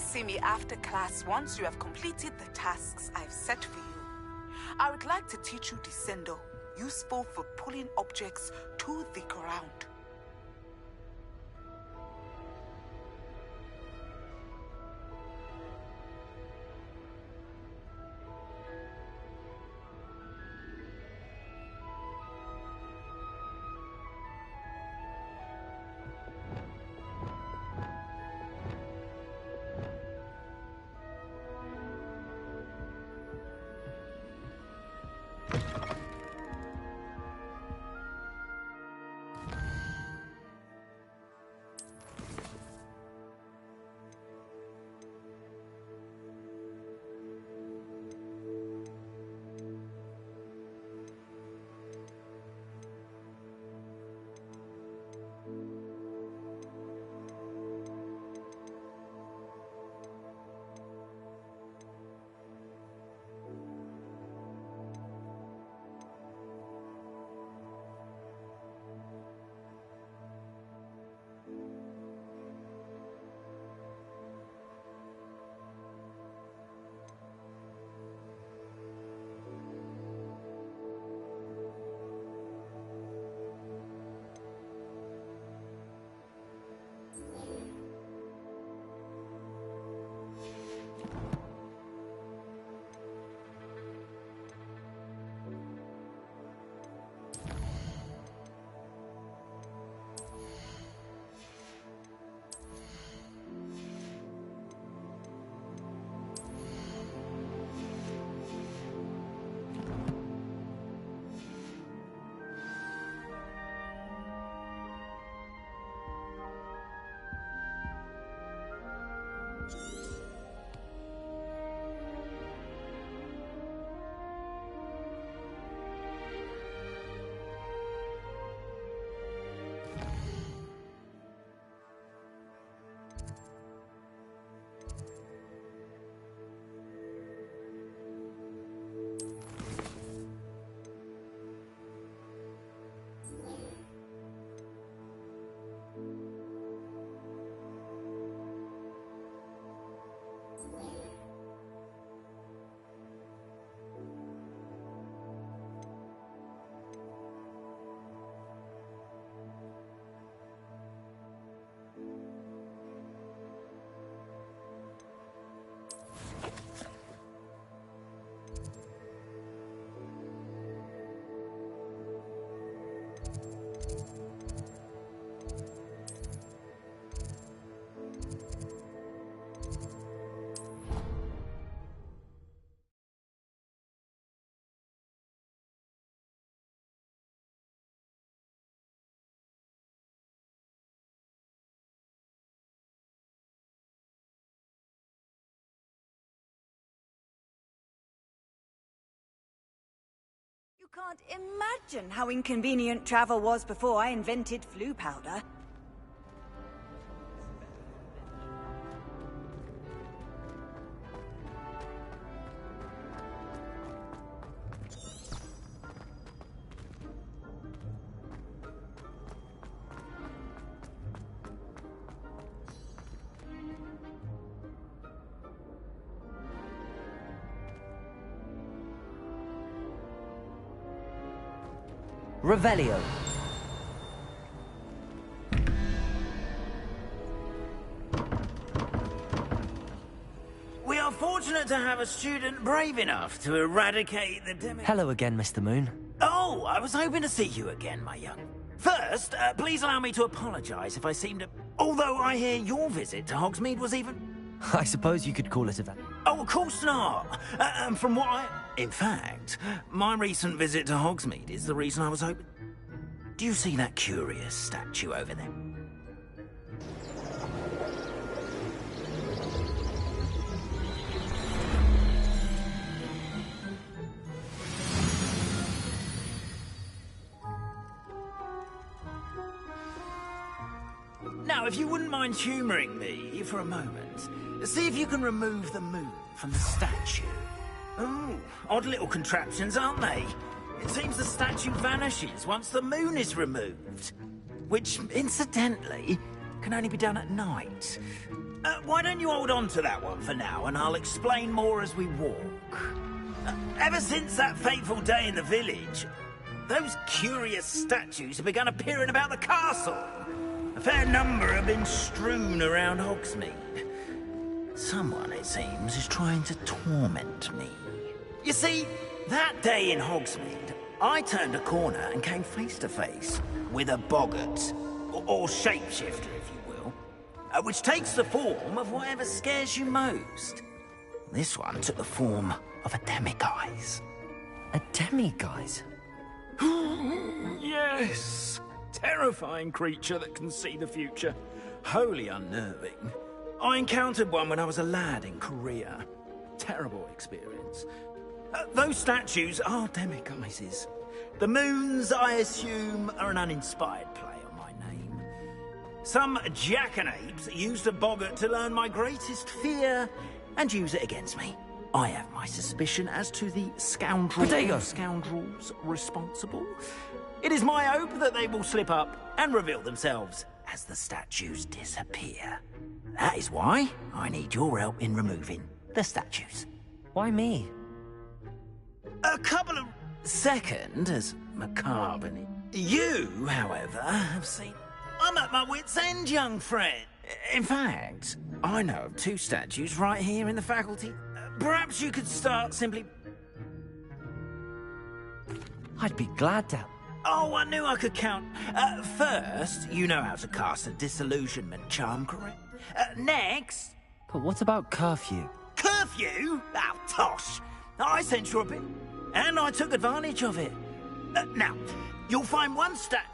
see me after class once you have completed the tasks I've set for you. I would like to teach you Descendo, useful for pulling objects to the ground. You can't imagine how inconvenient travel was before I invented flu powder. Revelio. We are fortunate to have a student brave enough to eradicate the Hello again, Mr. Moon. Oh, I was hoping to see you again, my young. First, please allow me to apologize if I seemed to... Although I hear your visit to Hogsmeade was even... I suppose you could call it a... Oh, of course not. From what I... In fact, my recent visit to Hogsmeade is the reason I was hoping... Do you see that curious statue over there? Now, if you wouldn't mind humouring me for a moment, see if you can remove the moon from the statue. Oh, odd little contraptions, aren't they? It seems the statue vanishes once the moon is removed. Which, incidentally, can only be done at night. Why don't you hold on to that one for now, and I'll explain more as we walk. Ever since that fateful day in the village, those curious statues have begun appearing about the castle. A fair number have been strewn around Hogsmeade. Someone, it seems, is trying to torment me. You see, that day in Hogsmeade, I turned a corner and came face to face with a boggart, or shapeshifter, if you will, which takes the form of whatever scares you most. This one took the form of a demiguise. A demiguise? Yes! Terrifying creature that can see the future. Wholly unnerving. I encountered one when I was a lad in Korea. Terrible experience. Those statues are demiguises. The moons, I assume, are an uninspired play on my name. Some jackanapes used a boggart to learn my greatest fear and use it against me. I have my suspicion as to the scoundrels responsible. It is my hope that they will slip up and reveal themselves as the statues disappear. That is why I need your help in removing the statues. Why me? A couple of seconds, as macabre. You, however, have seen... I'm at my wit's end, young friend. In fact, I know of 2 statues right here in the faculty. Perhaps you could start simply... I'd be glad to. Oh, I knew I could count. First, you know how to cast a disillusionment charm, correct? Next... But what about curfew? Curfew? Oh, tosh. I sent you a bit, and I took advantage of it. Now, you'll find one stat...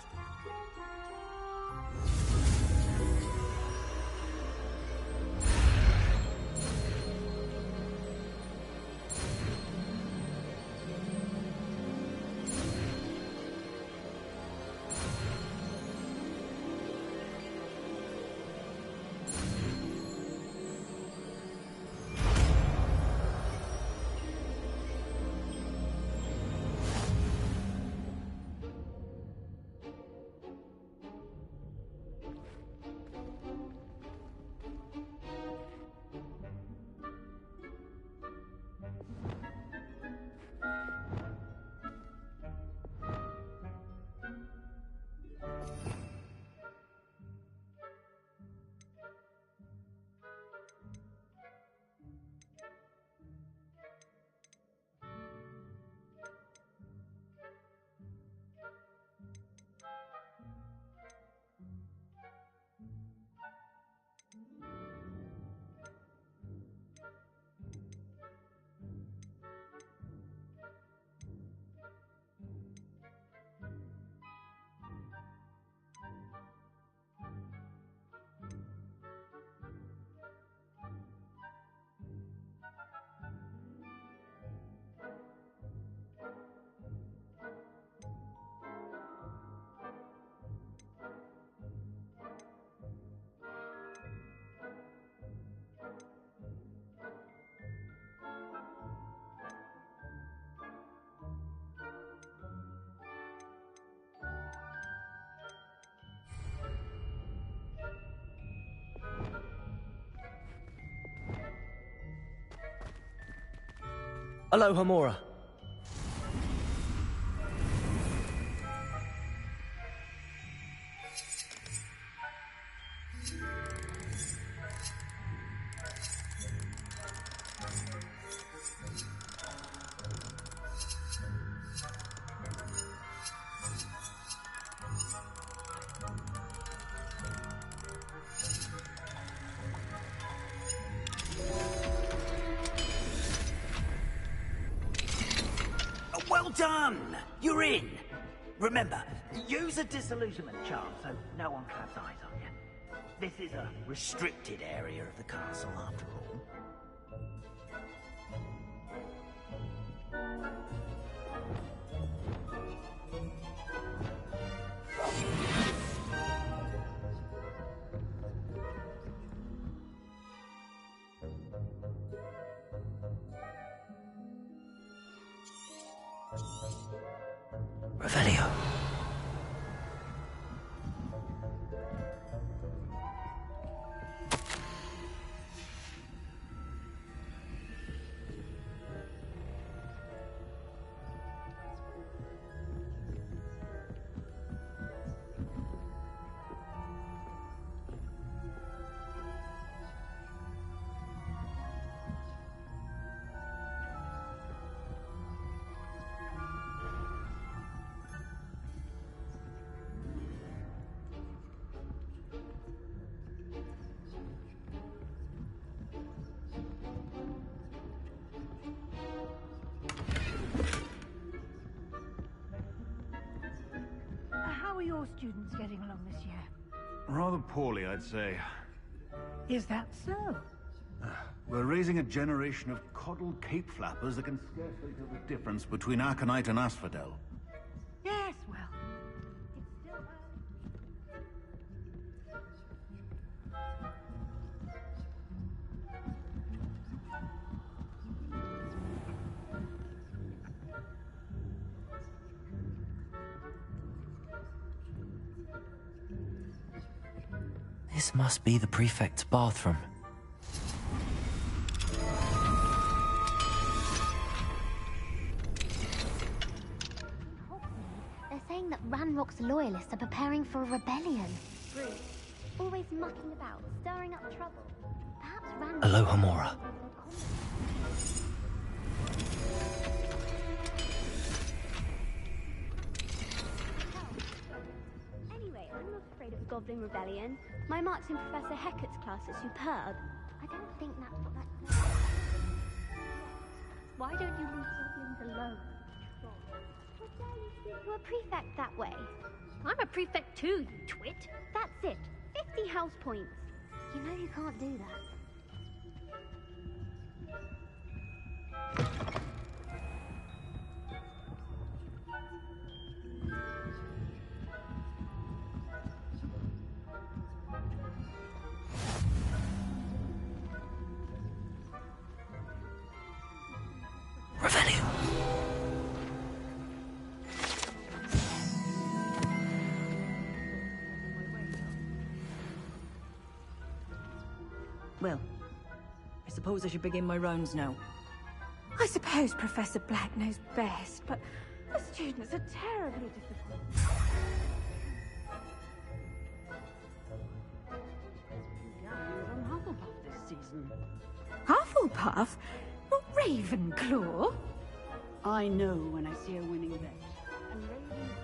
Aloha Mora. Well done! You're in! Remember, use a disillusionment charm so no one claps eyes on you. This is a restricted area of the castle, after all. Revelio. your students getting along this year? Rather poorly, I'd say. Is that so? We're raising a generation of coddled cape flappers that can scarcely tell the difference between Aconite and Asphodel. Yes, well, it's still early. This must be the prefect's bathroom. They're saying that Ranrock's loyalists are preparing for a rebellion. Rude. Always mucking about, stirring up trouble. Perhaps Ranrock... Hello, Hamora. Anyway, I'm not afraid of a Goblin rebellion. My marks in Professor Hecat's class are superb. I don't think that's what that... Why don't you leave goblins alone? What dare you speak to a prefect that way? I'm a prefect too, you twit. That's it. 50 house points. You know you can't do that. Revelio. Well, I suppose I should begin my rounds now. I suppose Professor Black knows best, but the students are terribly disappointed. On Hufflepuff this season. Hufflepuff? Not Ravenclaw? I know when I see a winning bet. And Ravenclaw...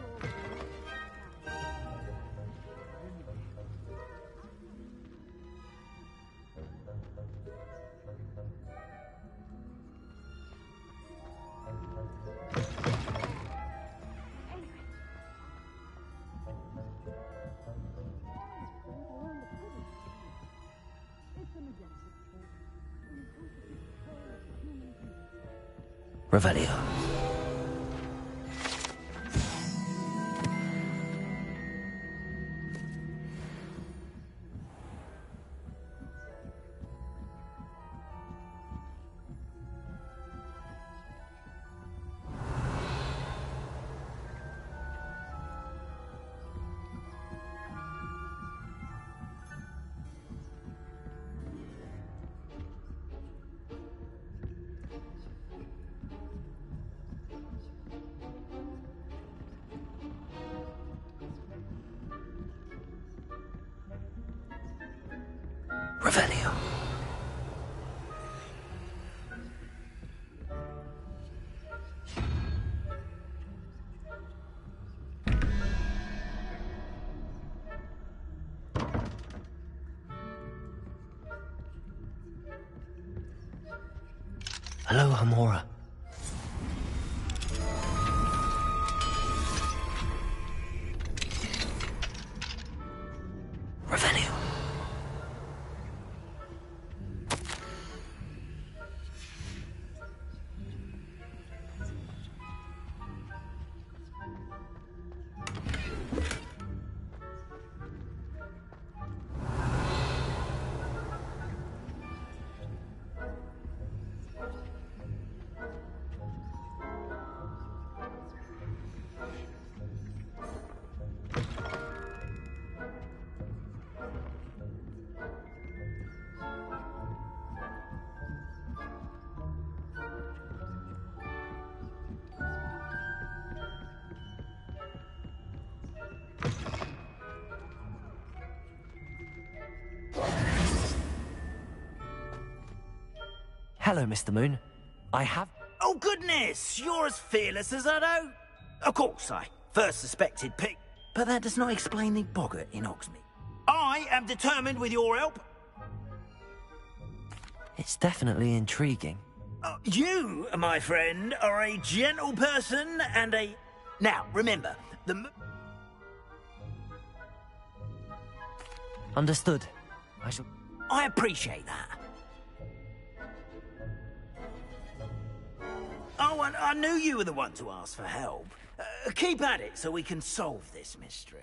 Revelio. Revelio. Hello, Hamora. Revelio. Hello, Mr. Moon. I have... Oh, goodness! You're as fearless as I know. Of course, I first suspected Pig, but that does not explain the boggart in Hogsmeade. I am determined with your help. It's definitely intriguing. You, my friend, are a gentle person and a... Now, remember, Understood. I shall... I appreciate that. Oh, and I knew you were the one to ask for help. Keep at it so we can solve this mystery.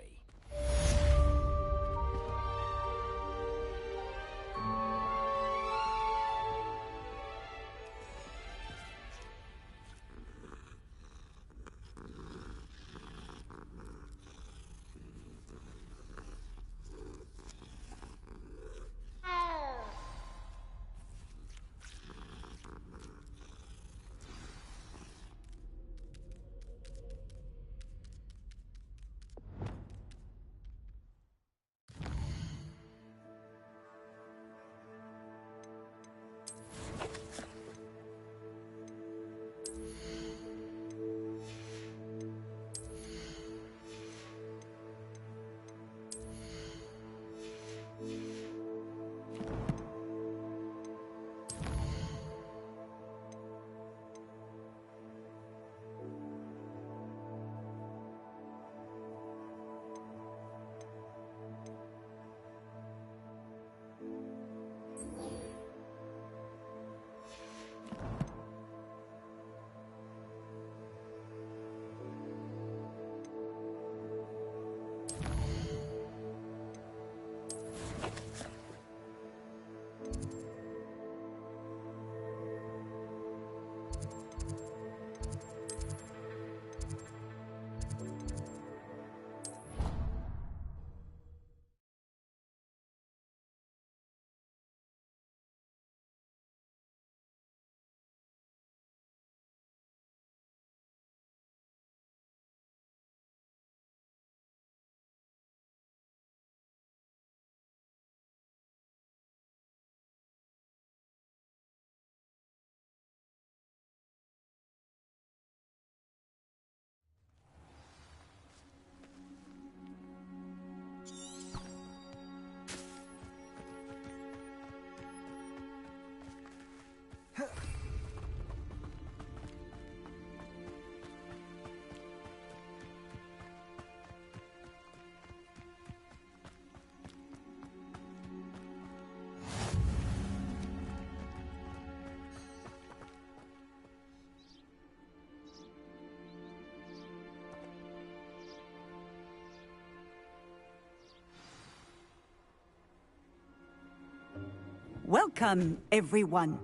Welcome, everyone.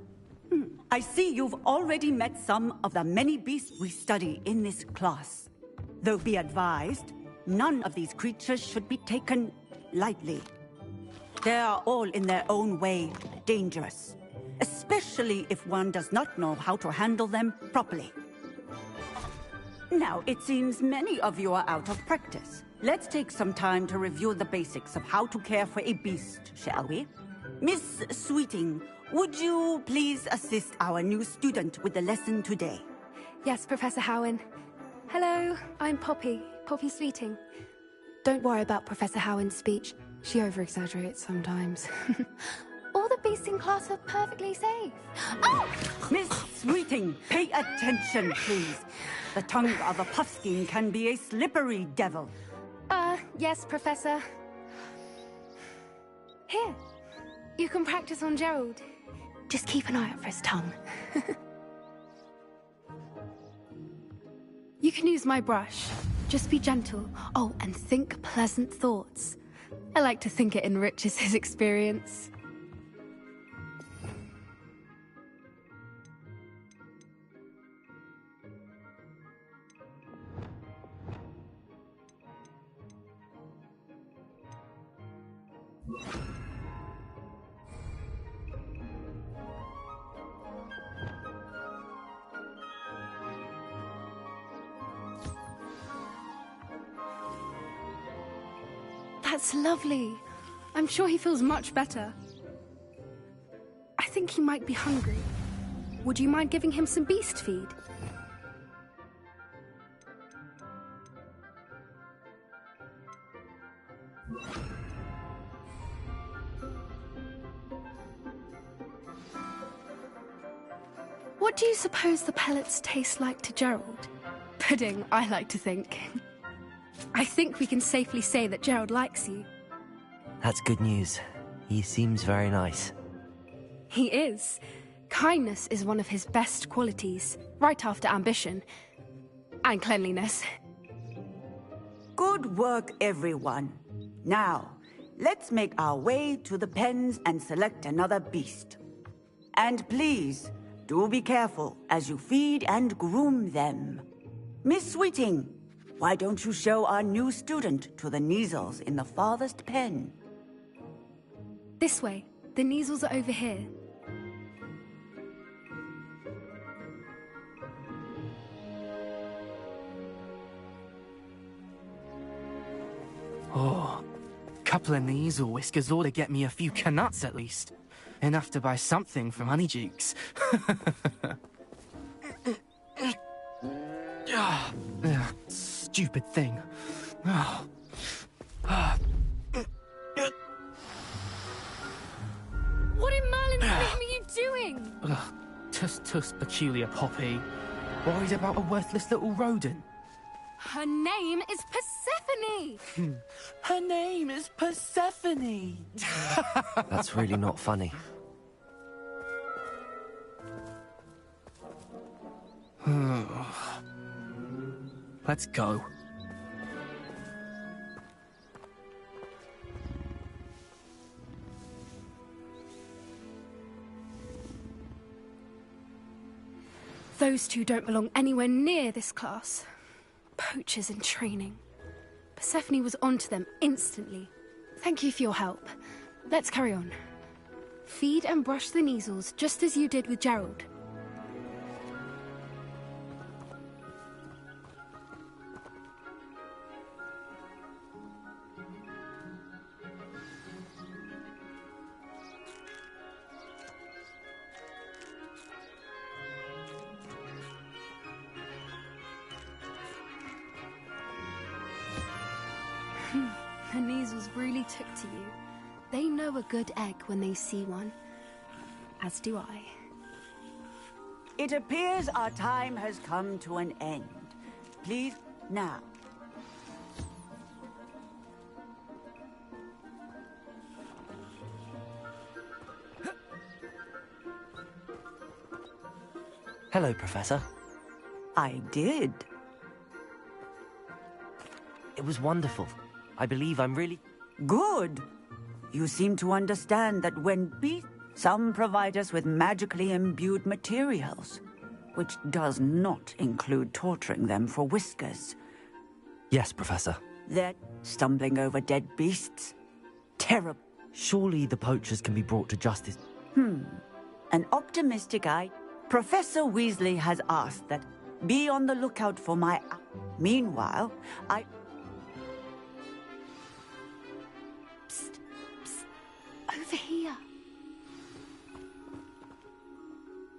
I see you've already met some of the many beasts we study in this class. Though be advised, none of these creatures should be taken lightly. They are all in their own way dangerous, especially if one does not know how to handle them properly. Now, it seems many of you are out of practice. Let's take some time to review the basics of how to care for a beast, shall we? Miss Sweeting, would you please assist our new student with the lesson today? Yes, Professor Howen. Hello, I'm Poppy Sweeting. Don't worry about Professor Howen's speech. She over-exaggerates sometimes. All the beasts in class are perfectly safe. Oh! Miss Sweeting, pay attention, please. The tongue of a puffskein can be a slippery devil. Yes, Professor. Here. You can practice on Gerald. Just keep an eye out for his tongue. You can use my brush. Just be gentle. Oh, and think pleasant thoughts. I like to think it enriches his experience. That's lovely. I'm sure he feels much better. I think he might be hungry. Would you mind giving him some beast feed? What do you suppose the pellets taste like to Gerald? Pudding, I like to think. I think we can safely say that Gerald likes you. That's good news. He seems very nice. He is. Kindness is one of his best qualities, right after ambition. And cleanliness. Good work, everyone. Now, let's make our way to the pens and select another beast. And please, do be careful as you feed and groom them. Miss Sweeting, why don't you show our new student to the Kneazles in the farthest pen? This way. The Kneazles are over here. Oh, couple of Kneazle whiskers ought to get me a few canuts at least. Enough to buy something from Honeydukes. Stupid thing. What in Merlin's name are you doing? Tuss, peculiar Poppy. Worried about a worthless little rodent. Her name is Persephone! Her name is Persephone! That's really not funny. Let's go. Those two don't belong anywhere near this class. Poachers in training. Persephone was onto them instantly. Thank you for your help. Let's carry on. Feed and brush the Kneazles just as you did with Gerald. The Kneazles really took to you. They know a good egg when they see one. As do I. It appears our time has come to an end. Please, now. Hello, Professor. I did. It was wonderful. I believe I'm really... Good. You seem to understand that when some provide us with magically imbued materials, which does not include torturing them for whiskers. Yes, Professor. They're stumbling over dead beasts. Terrible. Surely the poachers can be brought to justice. An optimistic eye. Professor Weasley has asked that be on the lookout for my... Meanwhile, Over here.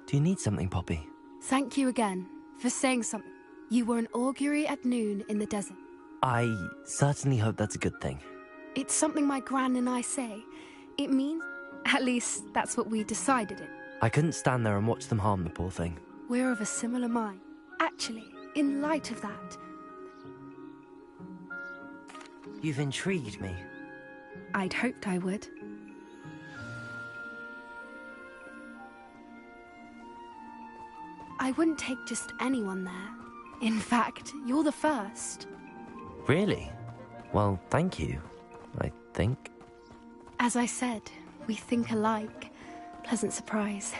Do you need something, Poppy? Thank you again for saying something. You were an augury at noon in the desert. I certainly hope that's a good thing. It's something my gran and I say. It means... At least, that's what we decided it. I couldn't stand there and watch them harm the poor thing. We're of a similar mind. Actually, in light of that... You've intrigued me. I'd hoped I would. I wouldn't take just anyone there. In fact, you're the first. Really? Well, thank you, I think. As I said, we think alike. Pleasant surprise.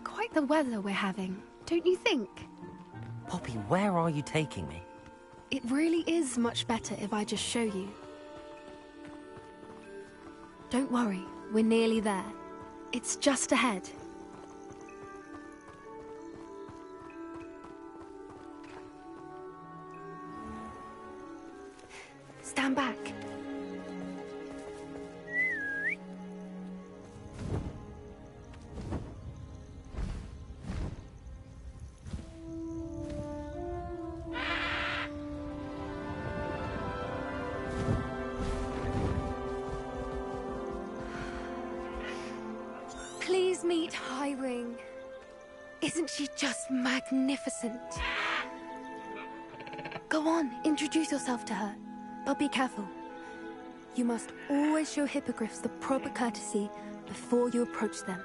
Quite the weather we're having, don't you think? Poppy, where are you taking me? It really is much better if I just show you. Don't worry, we're nearly there. It's just ahead. Stand back. Please meet Highwing. Isn't she just magnificent? Go on, introduce yourself to her. But be careful. You must always show hippogriffs the proper courtesy before you approach them.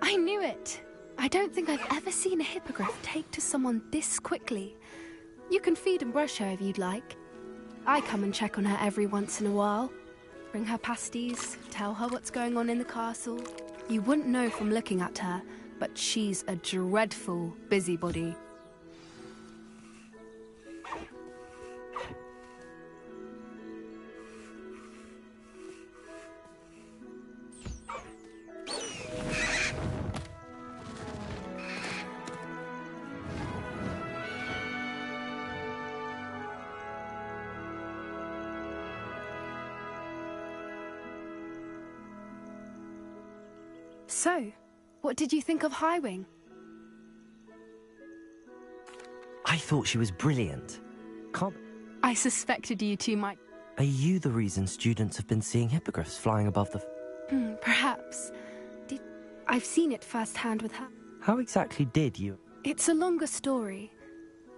I knew it! I don't think I've ever seen a hippogriff take to someone this quickly. You can feed and brush her if you'd like. I come and check on her every once in a while. Bring her pasties, tell her what's going on in the castle. You wouldn't know from looking at her, but she's a dreadful busybody. So, what did you think of Highwing? I thought she was brilliant. I suspected you two might... Are you the reason students have been seeing hippogriffs flying above the... Perhaps. I've seen it firsthand with her. How exactly did you... It's a longer story.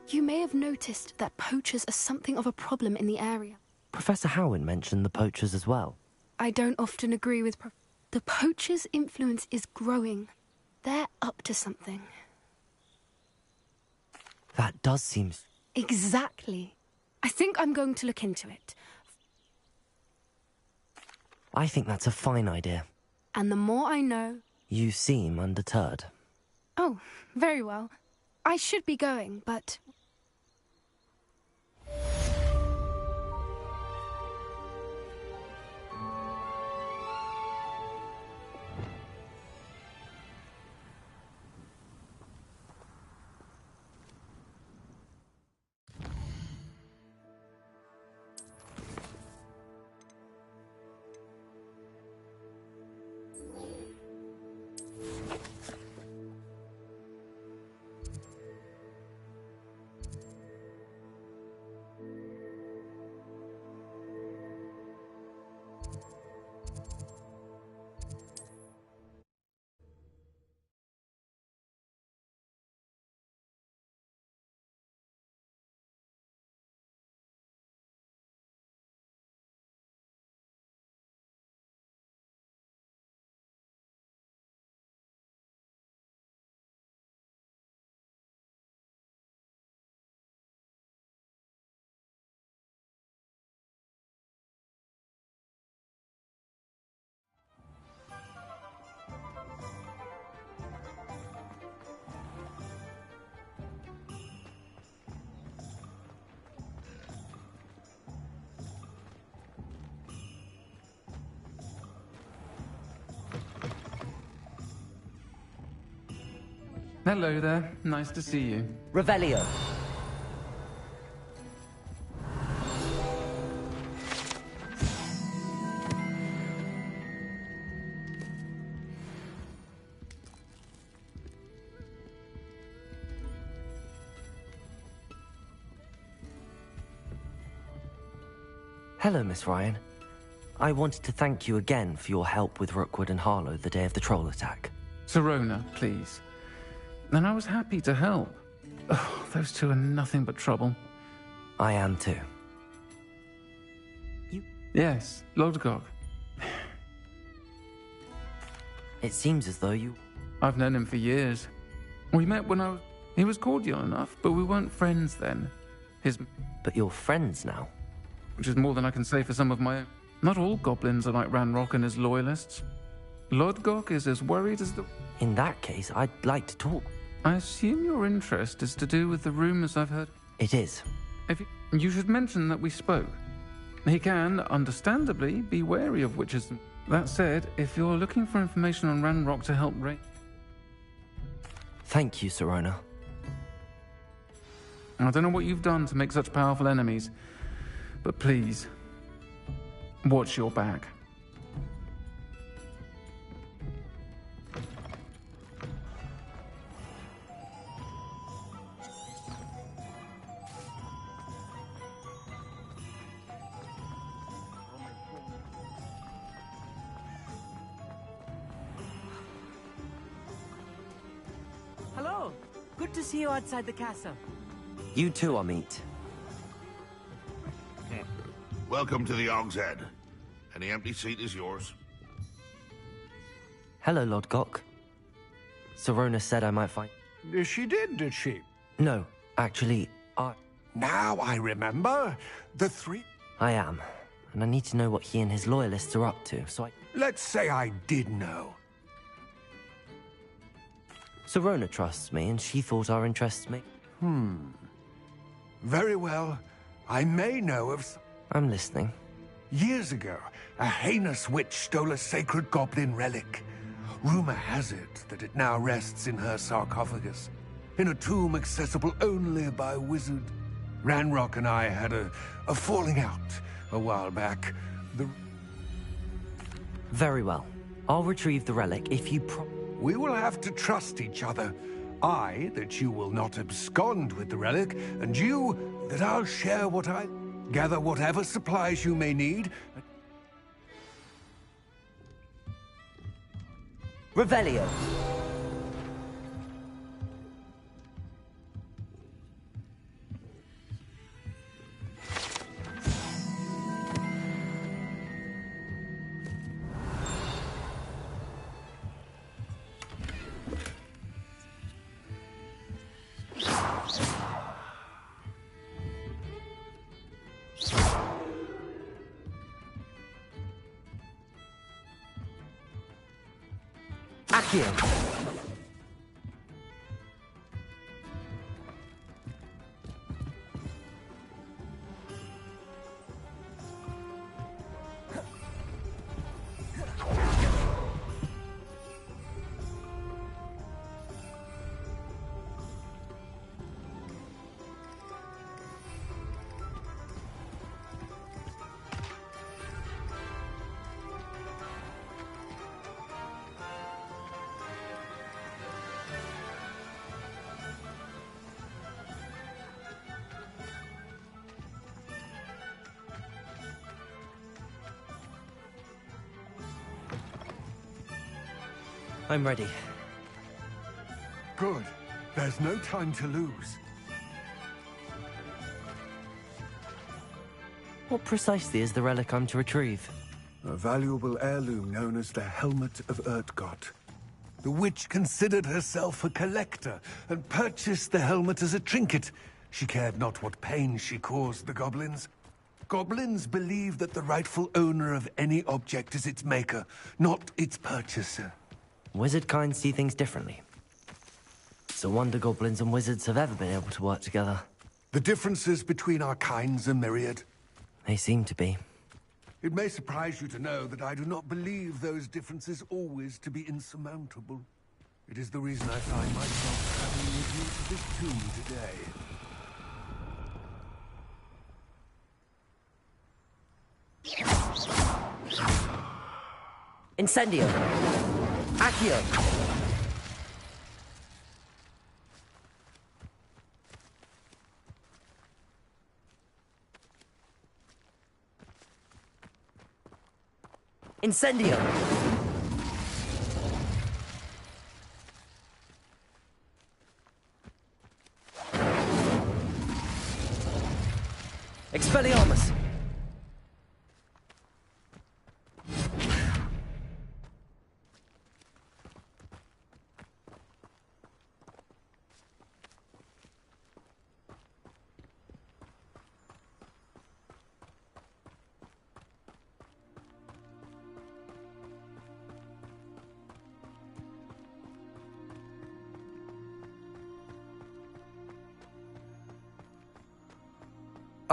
You may have noticed that poachers are something of a problem in the area. Professor Howin mentioned the poachers as well. I don't often agree with... The poachers' influence is growing. They're up to something. That does seem... Exactly. I think I'm going to look into it. I think that's a fine idea. And the more I know... You seem undeterred. Oh, very well. I should be going, but... Hello there. Nice to see you. Revelio. Hello, Miss Ryan. I wanted to thank you again for your help with Rookwood and Harlow the day of the troll attack. Sirona, please. And I was happy to help. Oh, those two are nothing but trouble. I am too. Yes, Lodgok. It seems as though you... I've known him for years. We met when He was cordial enough, but we weren't friends then. But you're friends now? Which is more than I can say for some of my own. Not all goblins are like Ranrock and his loyalists. Lodgok is as worried as the... In that case, I'd like to talk. I assume your interest is to do with the rumors I've heard? It is. You should mention that we spoke. He can, understandably, be wary of witches. That said, if you're looking for information on Ranrock to help Thank you, Sirona. I don't know what you've done to make such powerful enemies, but please, watch your back. Hello. Good to see you outside the castle. You too, Amit. Welcome to the Og's Head. Any empty seat is yours. Hello, Lord Gok. Sorona said I might find... She did she? No, actually, Now I remember. The three... I am. And I need to know what he and his loyalists are up to, so I... Let's say I did know. Sorona trusts me, and she thought our interests may... Very well. I may know of... I'm listening. Years ago, a heinous witch stole a sacred goblin relic. Rumor has it that it now rests in her sarcophagus, in a tomb accessible only by a wizard. Ranrock and I had a falling out a while back. Very well. I'll retrieve the relic if you We will have to trust each other. I, that you will not abscond with the relic, and you, that I'll share what I... Gather whatever supplies you may need. Revelio. Accio. I'm ready. Good. There's no time to lose. What precisely is the relic I'm to retrieve? A valuable heirloom known as the Helmet of Urtgott. The witch considered herself a collector and purchased the helmet as a trinket. She cared not what pain she caused the goblins. Goblins believe that the rightful owner of any object is its maker, not its purchaser. Wizard kind see things differently. It's a wonder goblins and wizards have ever been able to work together. The differences between our kinds are myriad. They seem to be. It may surprise you to know that I do not believe those differences always to be insurmountable. It is the reason I find myself traveling with you to this tomb today. Incendio! Accio! Incendio! Expelliarmus!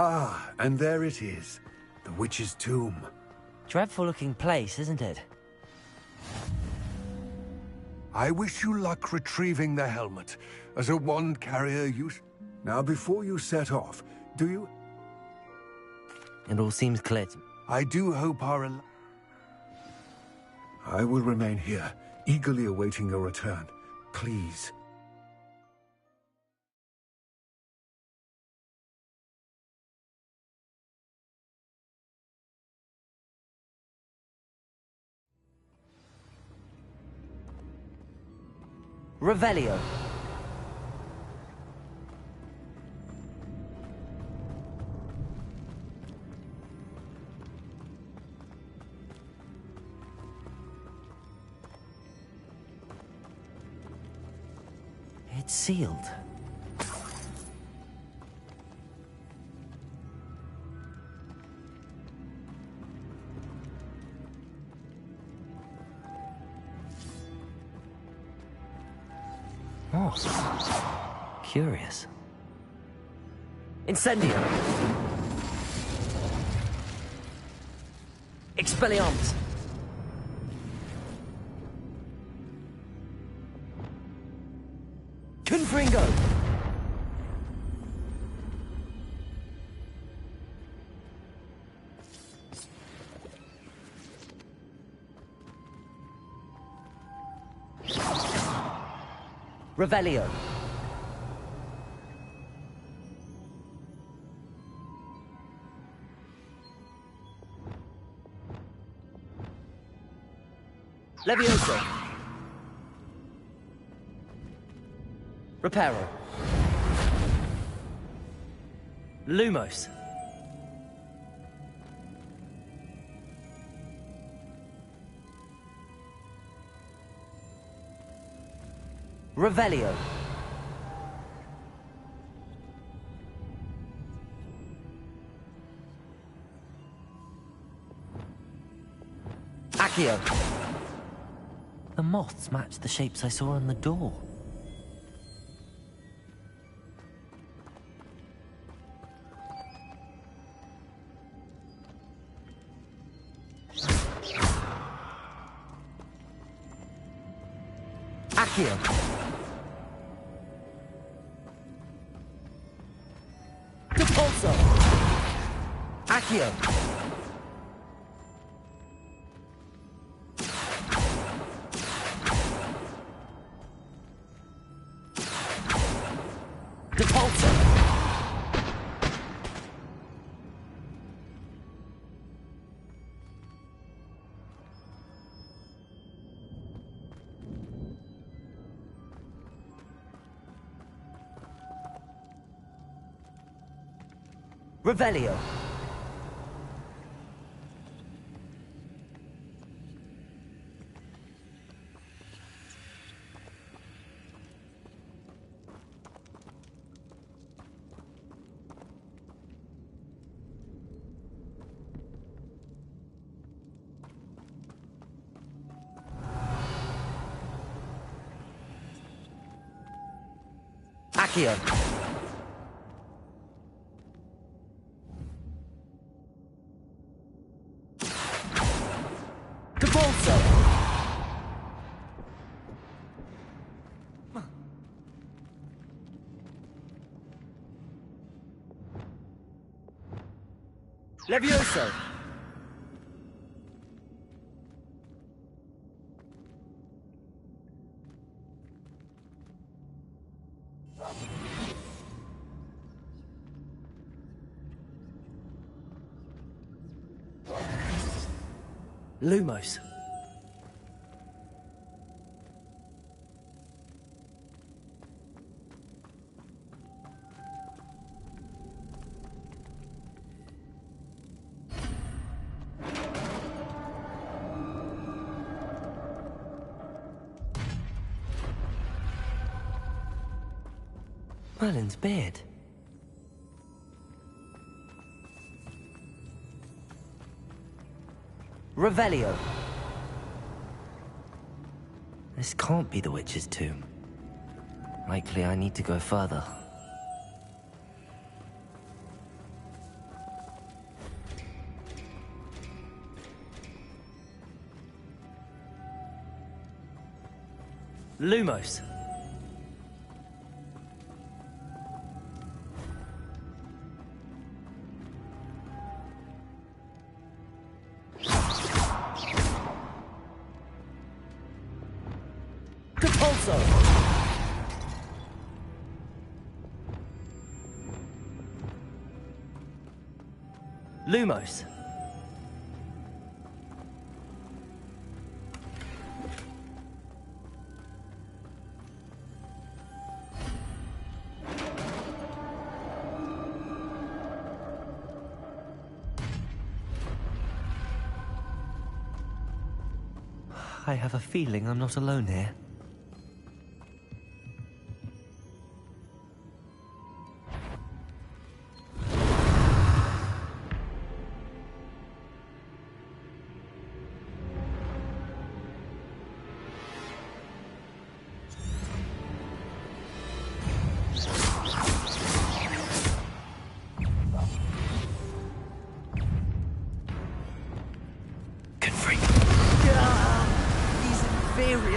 Ah, and there it is. The witch's tomb. Dreadful looking place, isn't it? I wish you luck retrieving the helmet. As a wand carrier, Now, before you set off, do you... It all seems clear to me. I do hope I will remain here, eagerly awaiting your return. Please. Revelio. It's sealed. Oh. Curious. Incendio! Expelliarmus! Confringo! Revelio! Levioso! Reparo! Lumos! Revelio! Accio! The moths match the shapes I saw on the door. Accio! Repulso! Accio! Repulso! Revelio! Accio! Repulso! Levioso! Lumos. Merlin's beard. Revelio. This can't be the witch's tomb. Likely I need to go further. Lumos. Lumos. I have a feeling I'm not alone here.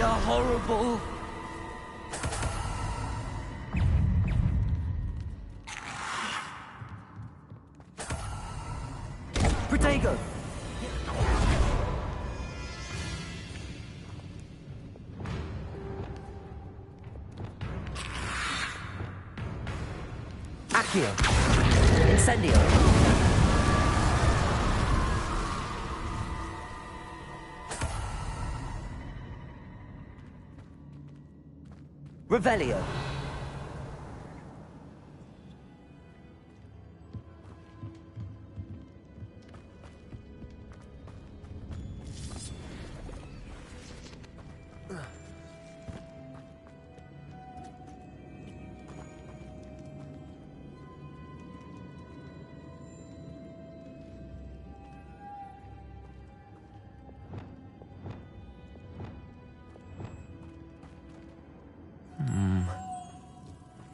You're horrible. Protego! Accio! Incendio! Revelio!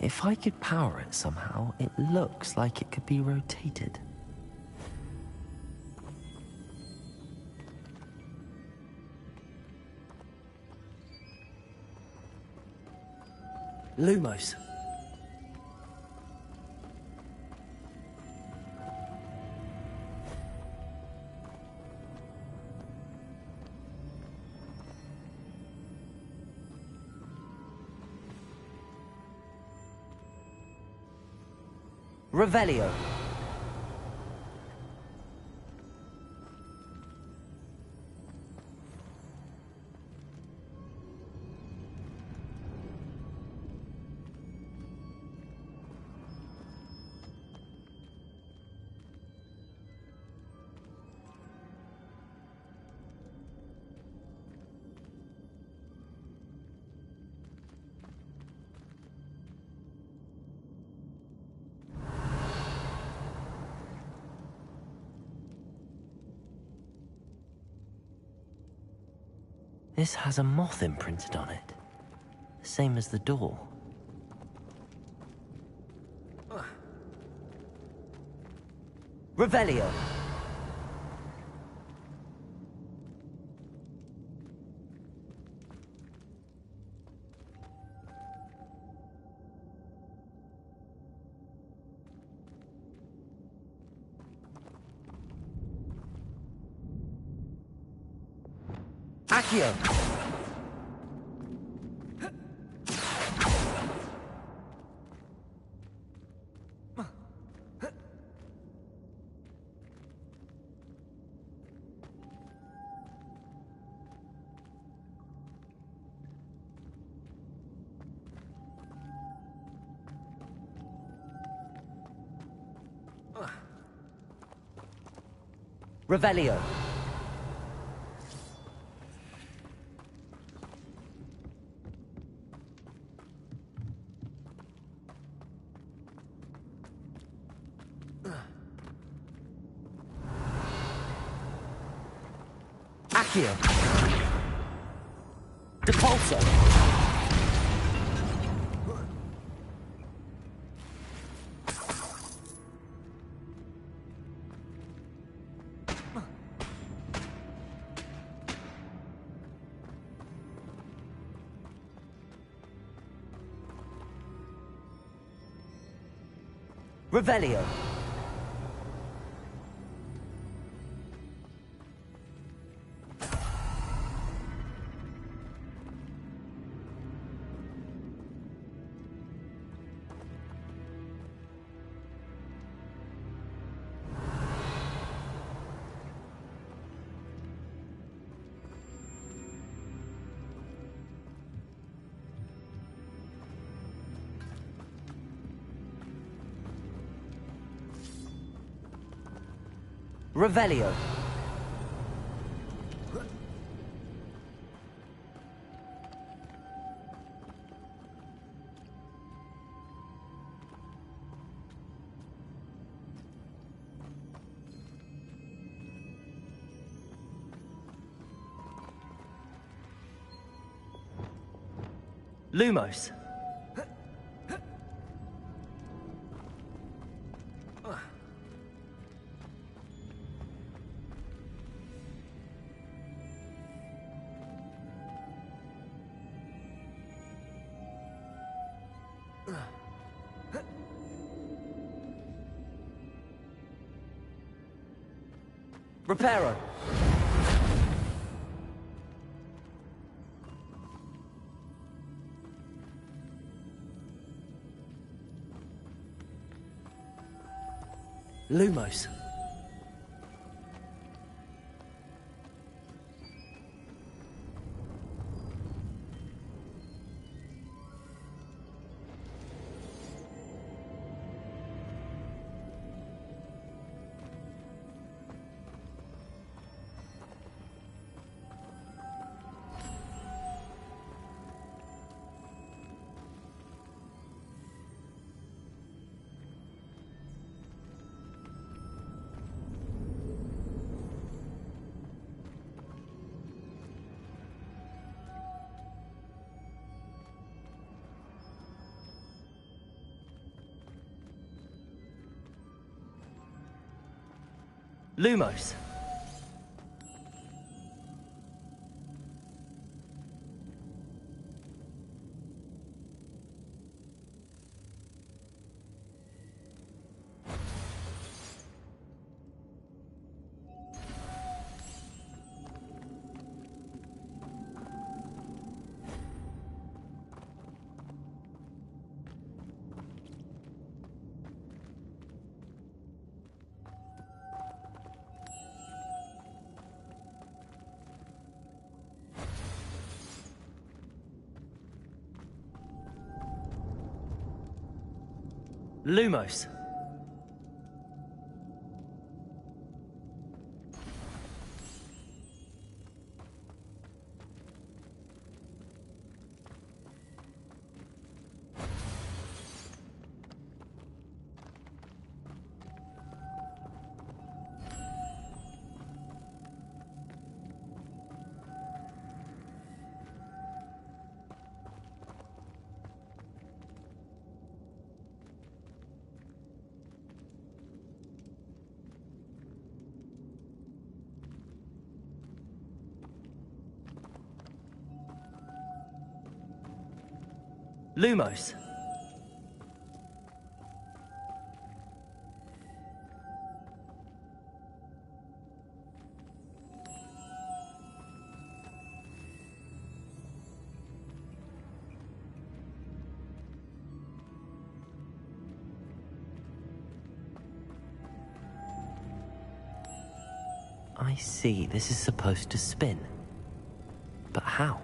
If I could power it somehow, it looks like it could be rotated. Lumos. Revelio. This has a moth imprinted on it. Same as the door. Revelio. Accio! Revelio. Accio. Depulso. Revelio. Revelio. Lumos. Reparo! Lumos. Lumos. Lumos. Lumos. I see, this is supposed to spin. But how?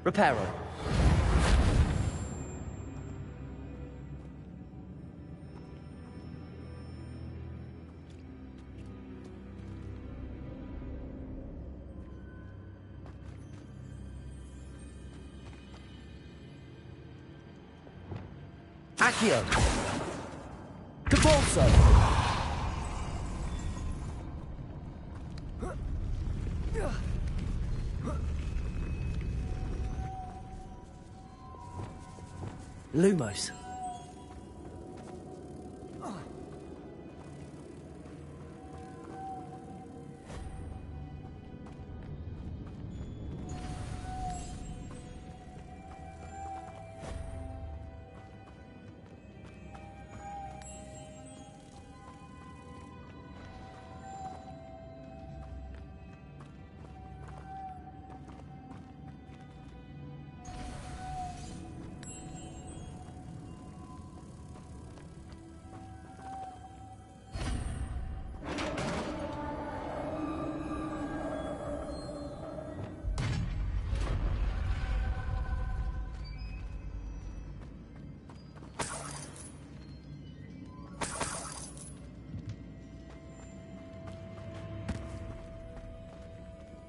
Reparo. Accio. Capolso. Lumos.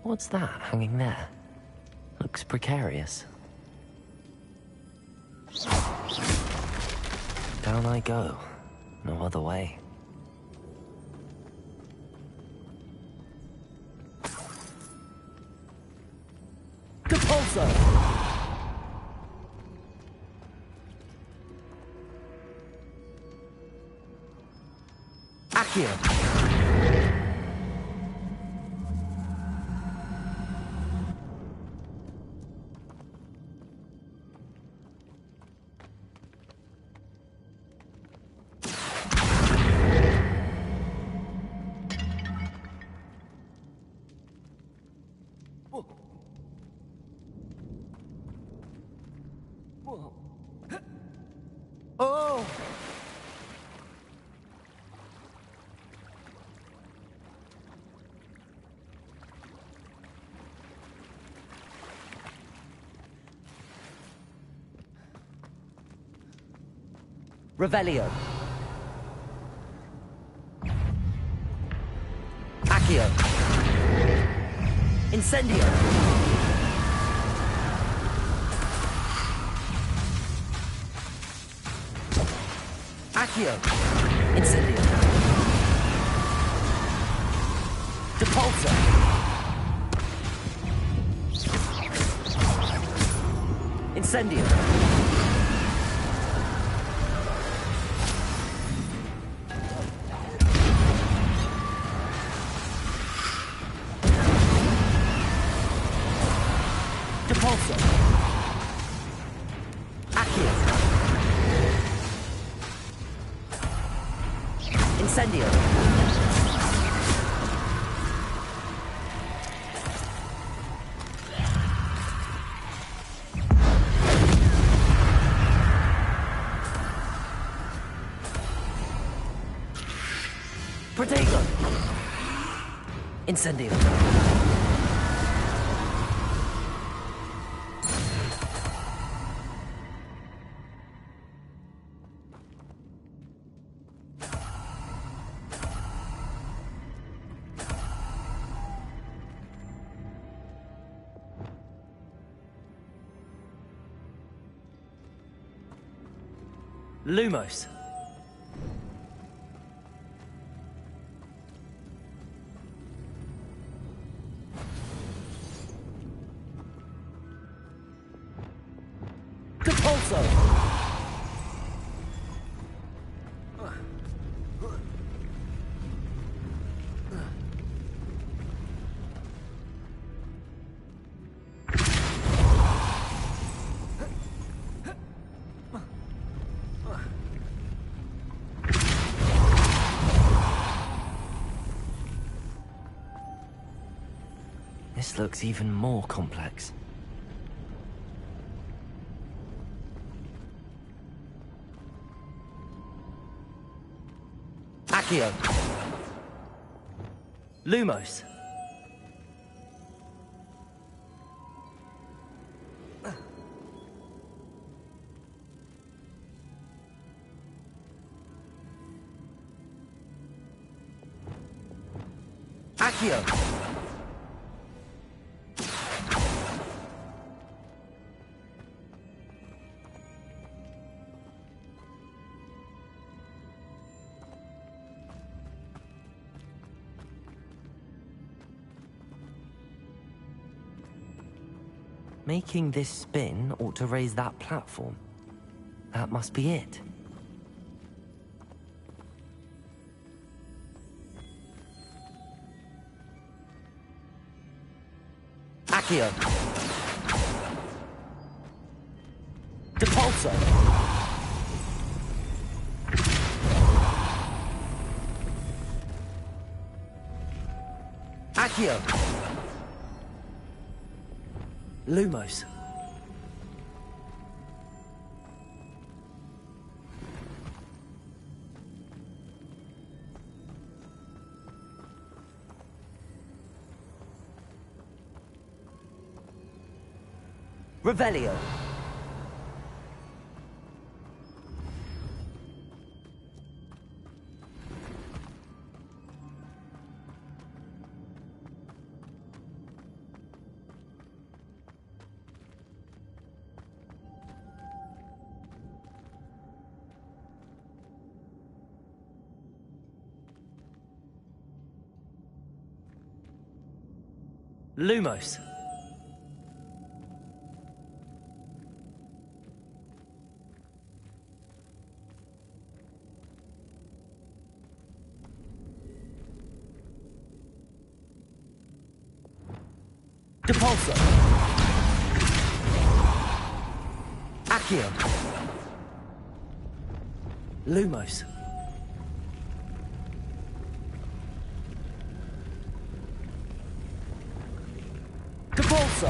What's that hanging there? Looks precarious. Down I go. No other way. Depulso! Accio! Oh! Revelio. Accio. Incendio. Accio. Incendio. Depulso. Incendio. Depulso. Accio. Incendio. Protego. Incendio. Lumos. Depulso. This looks even more complex. Accio. Lumos. Accio. Making this spin ought to raise that platform. That must be it. Accio. Depulso. Accio. Lumos. Revelio. Lumos. Depulso! Accio! Lumos! Depulso!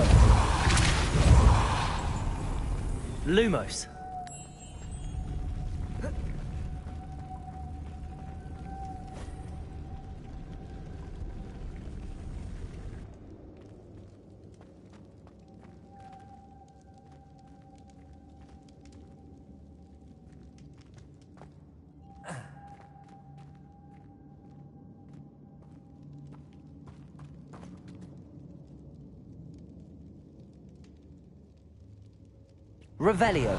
Lumos! Revelio.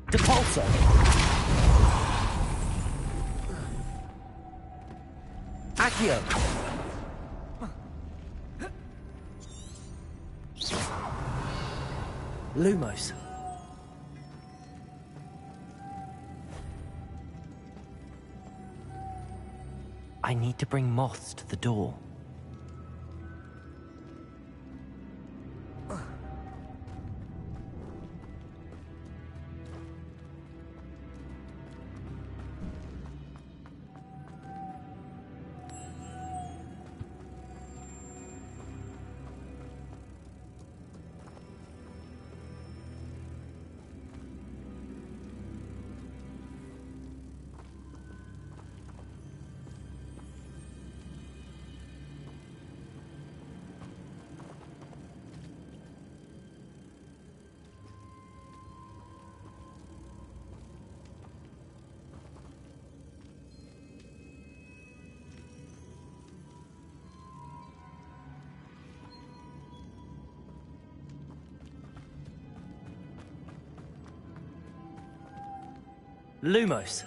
Depulso. Accio. Lumos. I need to bring moths to the door. Lumos.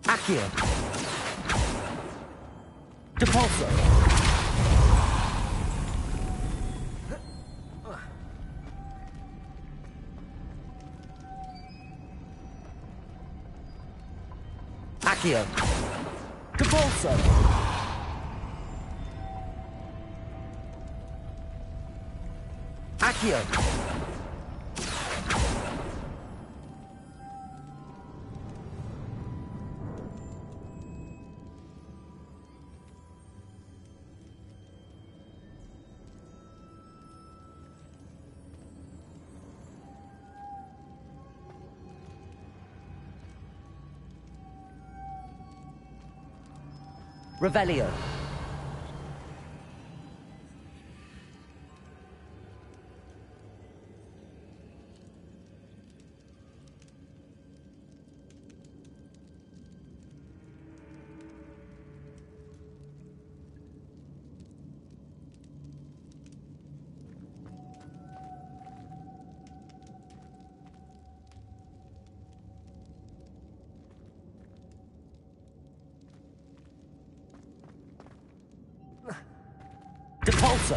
Accio. Depulso. Accio. Depulso. Accio. Revelio. Depulso.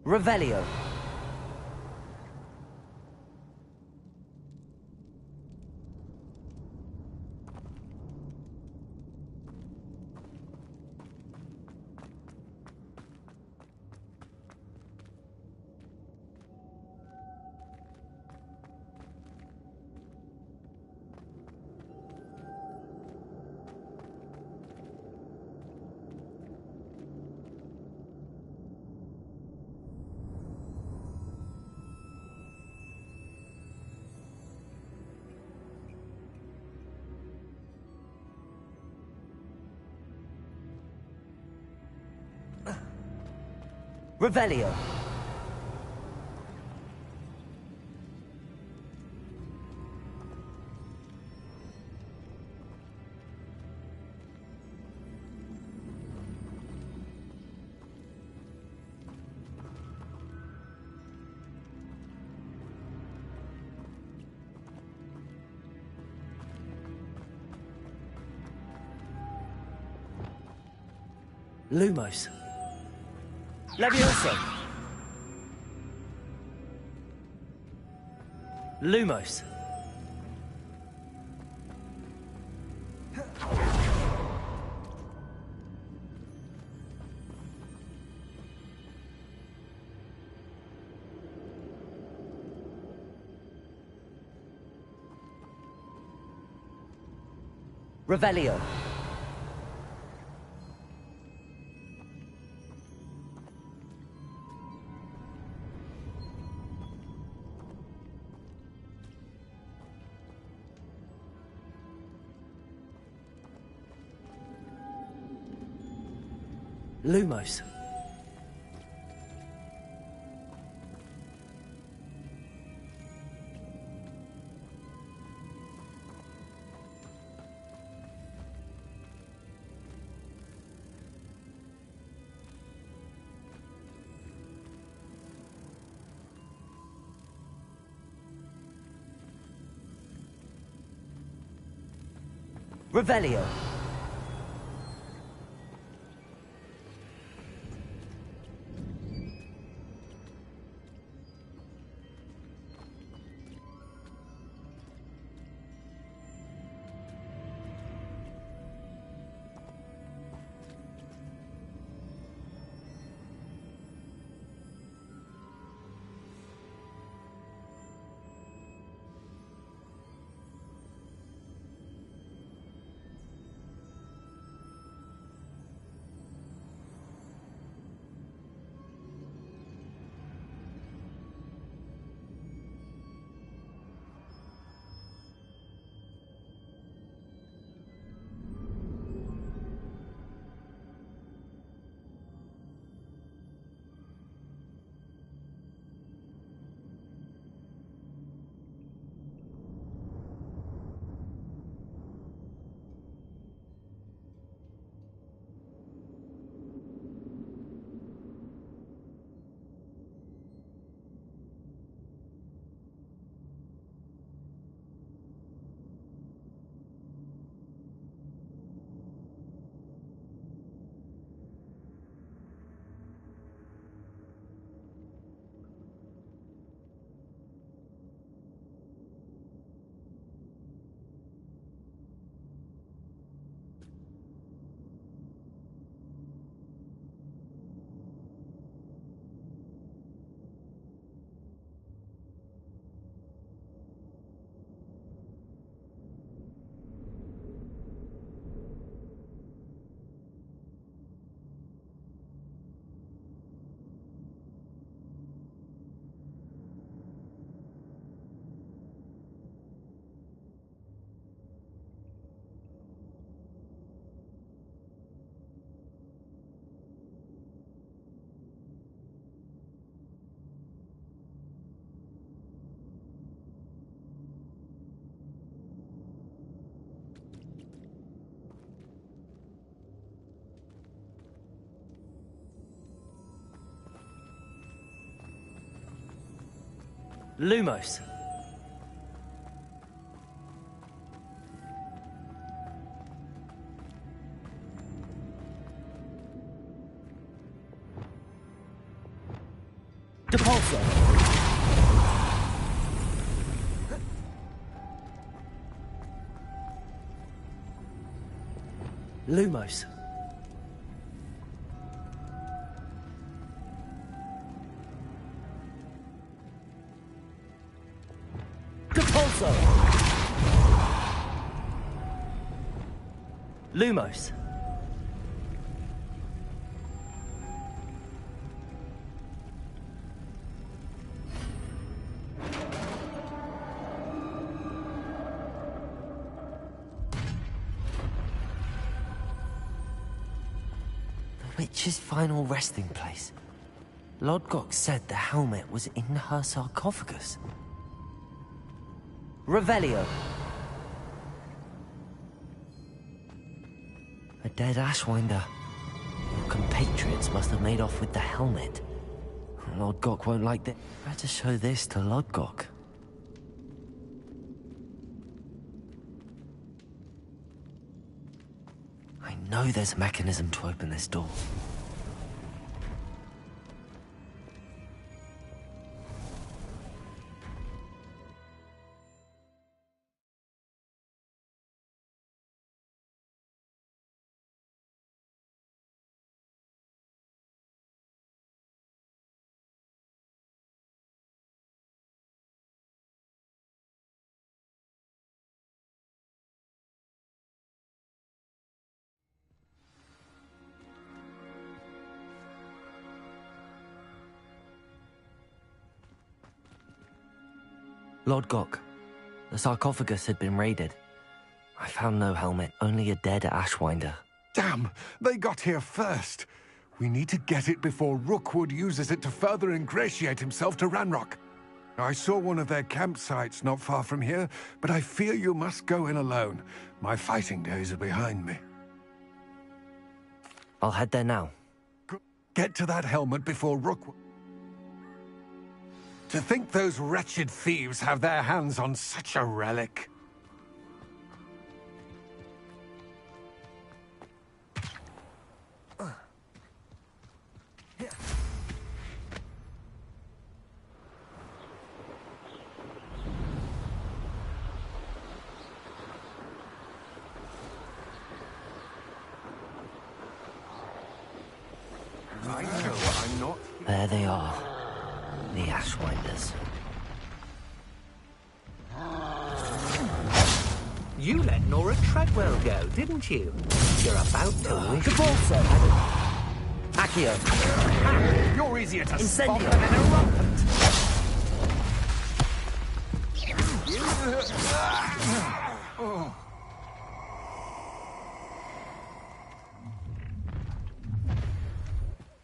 Revelio. Revelio. Lumos. Levioso. Lumos. Revelio. Lumos. Revelio. Lumos. Depulso. Lumos. Depulso. Lumos. The witch's final resting place. Lodgok said the helmet was in her sarcophagus. Revelio. A dead Ashwinder. Your compatriots must have made off with the helmet. Lodgok won't like this. Better show this to Lodgok. I know there's a mechanism to open this door. Lodgok, the sarcophagus had been raided. I found no helmet, only a dead Ashwinder. Damn! They got here first. We need to get it before Rookwood uses it to further ingratiate himself to Ranrock. I saw one of their campsites not far from here, but I fear you must go in alone. My fighting days are behind me. I'll head there now. Get to that helmet before Rookwood... To think those wretched thieves have their hands on such a relic. I know I'm not... There they are. The Ashwinders. You let Nora Treadwell go, didn't you? You're about to wish... Cabalso! Accio! Ah, you're easier to spot than an eruptant!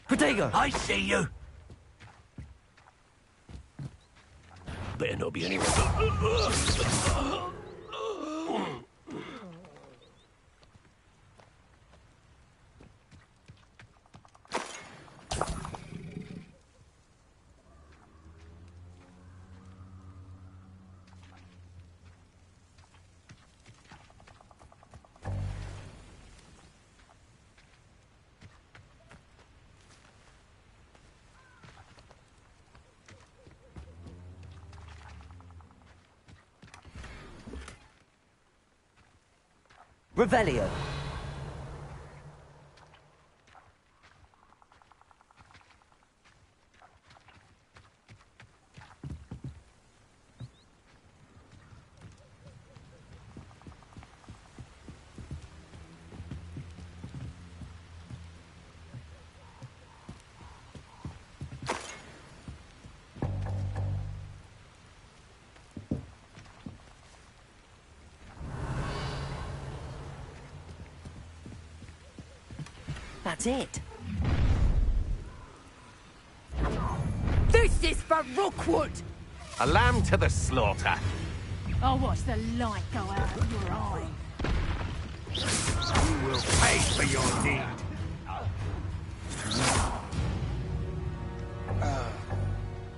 Protego! I see you! Better not be anyone. Revelio. That's it. This is for Rookwood! A lamb to the slaughter. I'll watch the light go out of your eye. You will pay for your deed.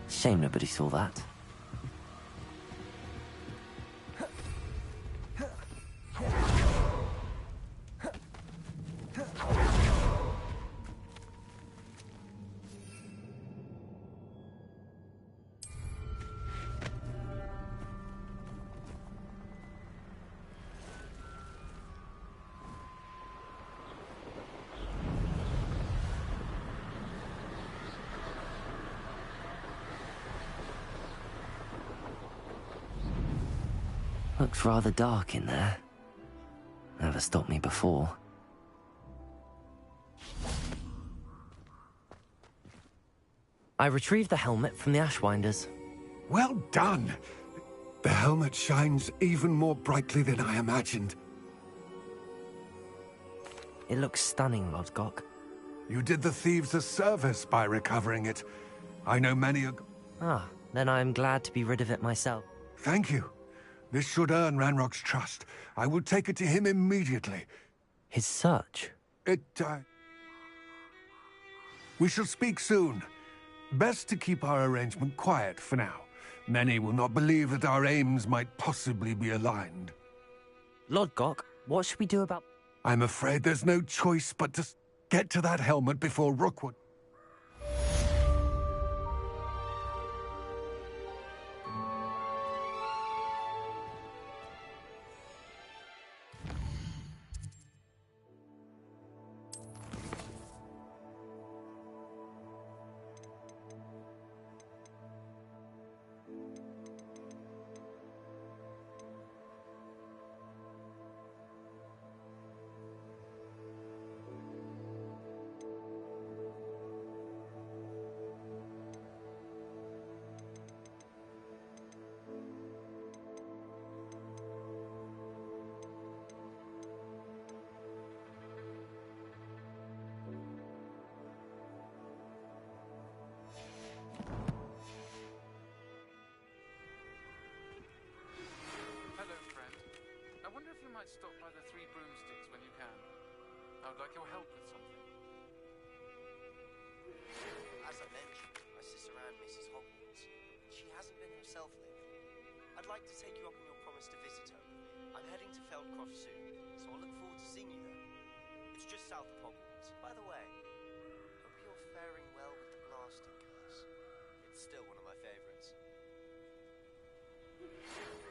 Shame nobody saw that. Looks rather dark in there. Never stopped me before. I retrieved the helmet from the Ashwinders. Well done! The helmet shines even more brightly than I imagined. It looks stunning, Lodgok. You did the thieves a service by recovering it. I know many a... Ah, then I'm glad to be rid of it myself. Thank you. This should earn Ranrock's trust. I will take it to him immediately. His search? We shall speak soon. Best to keep our arrangement quiet for now. Many will not believe that our aims might possibly be aligned. Lord Gok, what should we do about... I'm afraid there's no choice but to get to that helmet before Rookwood. Stop by the Three Broomsticks when you can. I would like your help with something. As I mentioned, my sister Anne misses Hogwarts. She hasn't been herself lately. I'd like to take you up on your promise to visit her. I'm heading to Feldcroft soon, so I'll look forward to seeing you there. It's just south of Hogwarts. By the way, hope you're faring well with the blasting curse. It's still one of my favorites.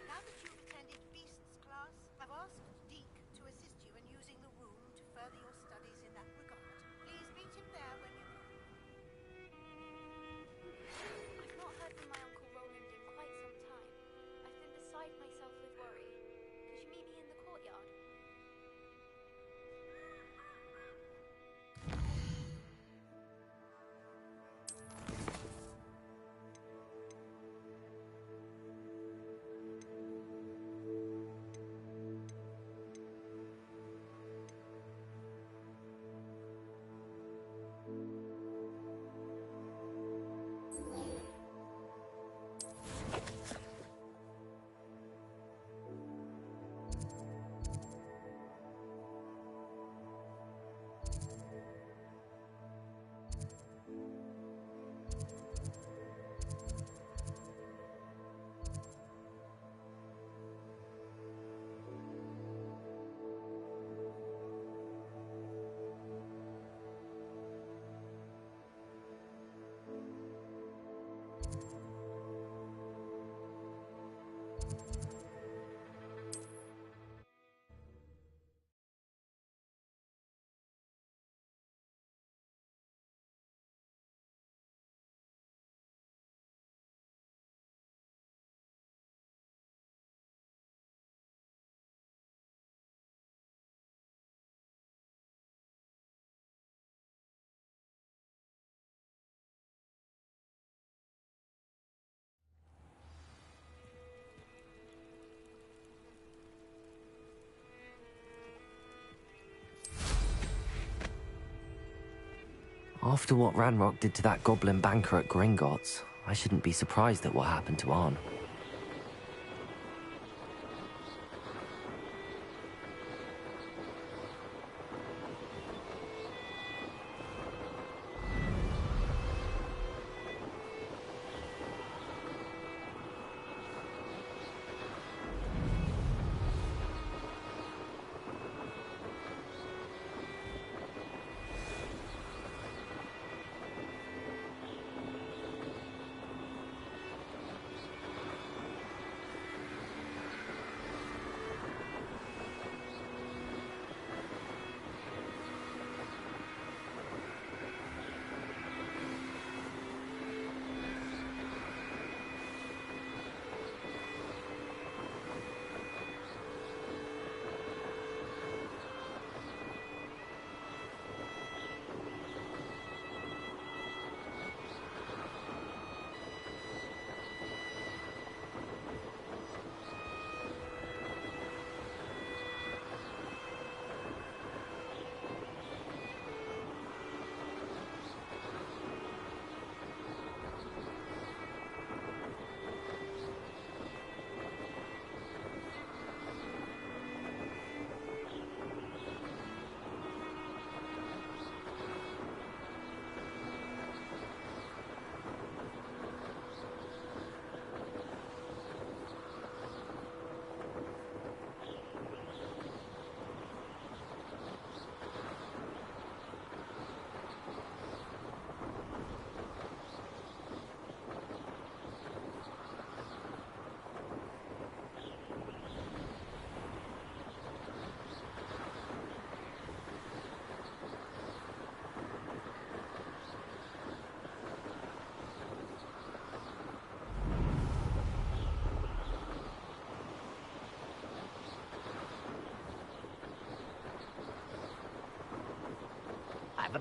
Now that you've attended Beast's class, I've asked Deke to assist you in using the room to further your studies in that regard. Please meet him there when you come. I've not heard from my Uncle Roland in quite some time. I've been beside myself with worry. Could you meet me in the courtyard? After what Ranrock did to that goblin banker at Gringotts, I shouldn't be surprised at what happened to Arn.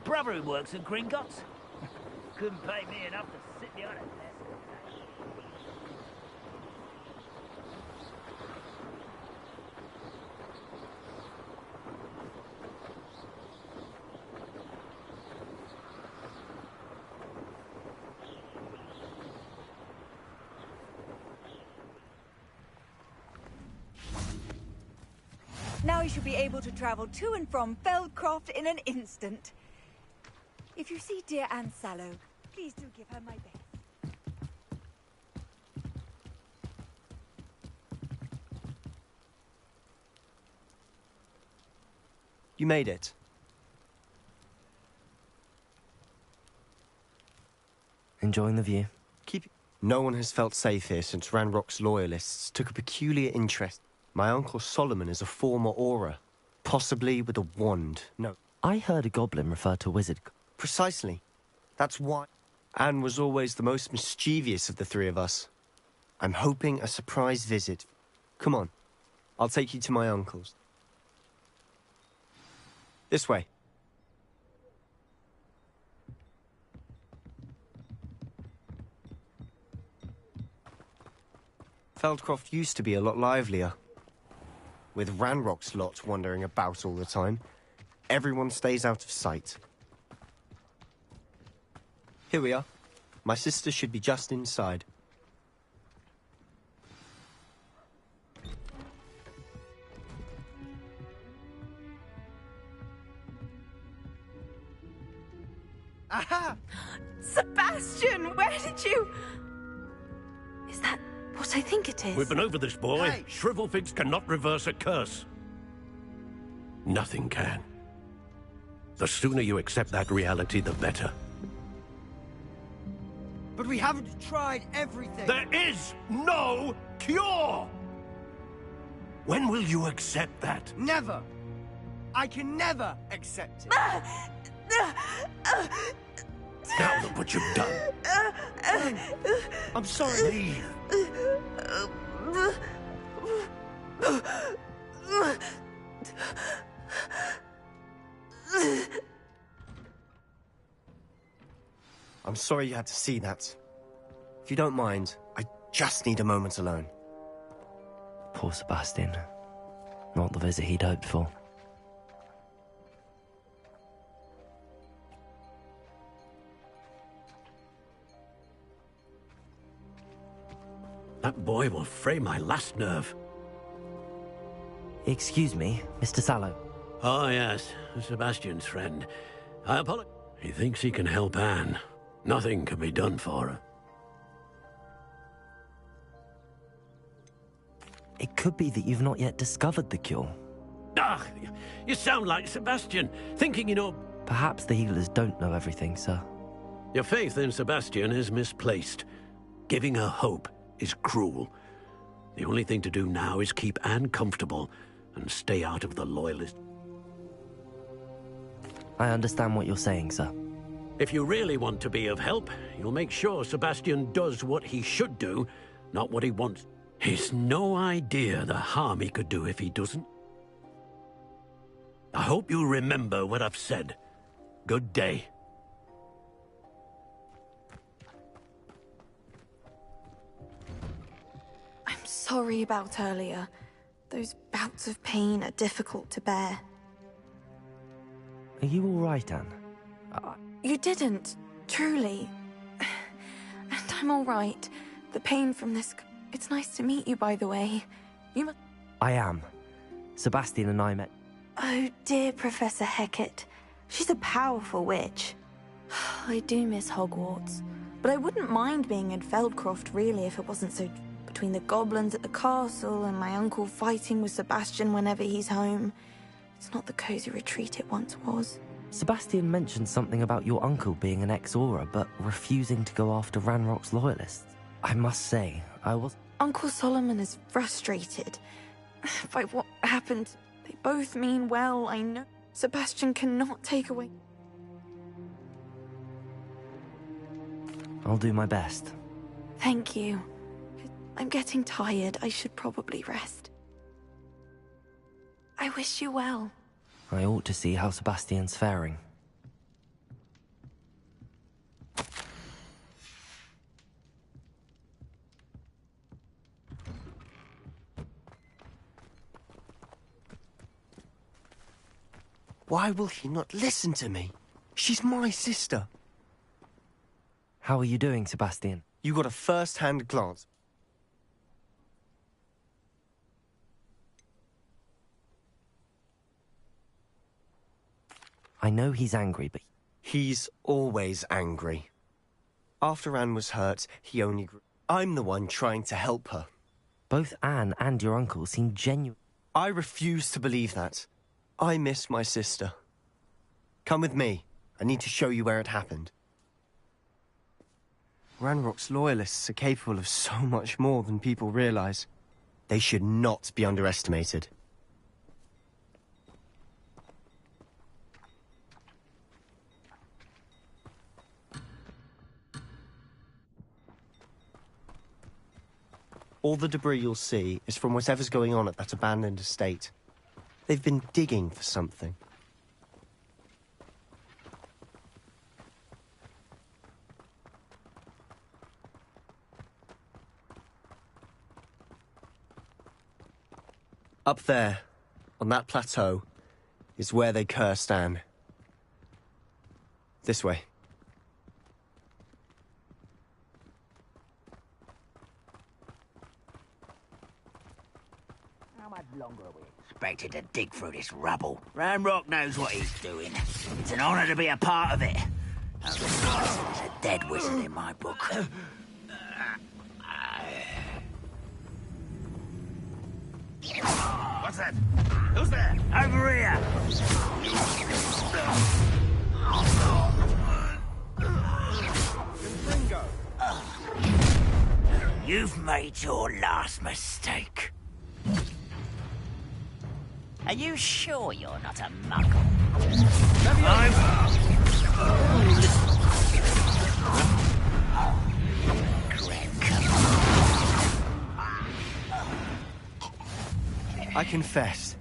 brother who works at Gringotts. Couldn't pay me enough to sit behind a desk. Now you should be able to travel to and from Feldcroft in an instant. If you see dear Anne Sallow, please do give her my best. You made it. Enjoying the view? No one has felt safe here since Ranrock's loyalists took a peculiar interest. My uncle Solomon is a former Auror, possibly with a wand. No. I heard a goblin refer to a wizard. Precisely. That's why Anne was always the most mischievous of the three of us. I'm hoping a surprise visit. Come on, I'll take you to my uncle's. This way. Feldcroft used to be a lot livelier. With Ranrock's lot wandering about all the time, everyone stays out of sight. Here we are. My sister should be just inside. Aha! Sebastian, where did you... Is that what I think it is? We've been over this, boy. Hey. Shrivelfigs cannot reverse a curse. Nothing can. The sooner you accept that reality, the better. But we haven't tried everything. There is no cure! When will you accept that? Never. I can never accept it. Now look what you've done. I'm sorry. Leave. I'm sorry you had to see that. If you don't mind, I just need a moment alone. Poor Sebastian. Not the visit he'd hoped for. That boy will fray my last nerve. Excuse me, Mr. Sallow. Oh, yes, Sebastian's friend. I apologize. He thinks he can help Anne. Nothing can be done for her. It could be that you've not yet discovered the cure. Ah, you sound like Sebastian, thinking you know... Perhaps the healers don't know everything, sir. Your faith in Sebastian is misplaced. Giving her hope is cruel. The only thing to do now is keep Anne comfortable and stay out of the Loyalist. I understand what you're saying, sir. If you really want to be of help, you'll make sure Sebastian does what he should do, not what he wants. He's no idea the harm he could do if he doesn't. I hope you'll remember what I've said. Good day. I'm sorry about earlier. Those bouts of pain are difficult to bear. Are you all right, Anne? You didn't, truly. And I'm all right. The pain from this... It's nice to meet you, by the way. You must... I am. Sebastian and I met... Oh, dear Professor Hecat. She's a powerful witch. I do miss Hogwarts. But I wouldn't mind being in Feldcroft, really, if it wasn't so... Between the goblins at the castle and my uncle fighting with Sebastian whenever he's home. It's not the cozy retreat it once was. Sebastian mentioned something about your uncle being an ex-Auror, but refusing to go after Ranrock's loyalists. I must say, I was... Uncle Solomon is frustrated by what happened. They both mean well, I know. Sebastian cannot take away... I'll do my best. Thank you. I'm getting tired. I should probably rest. I wish you well. I ought to see how Sebastian's faring. Why will he not listen to me? She's my sister. How are you doing, Sebastian? You got a first-hand glance. I know he's angry, but... He's always angry. After Anne was hurt, he only grew... I'm the one trying to help her. Both Anne and your uncle seem genuine. I refuse to believe that. I miss my sister. Come with me. I need to show you where it happened. Ranrock's loyalists are capable of so much more than people realize. They should not be underestimated. All the debris you'll see is from whatever's going on at that abandoned estate. They've been digging for something. Up there, on that plateau, is where they cursed Anne. This way. How much longer are we expected to dig through this rubble? Ranrock knows what he's doing. It's an honor to be a part of it. There's a dead wizard in my book. What's that? Who's there? Over here! Ringo! You've made your last mistake. Are you sure you're not a muggle? I confess,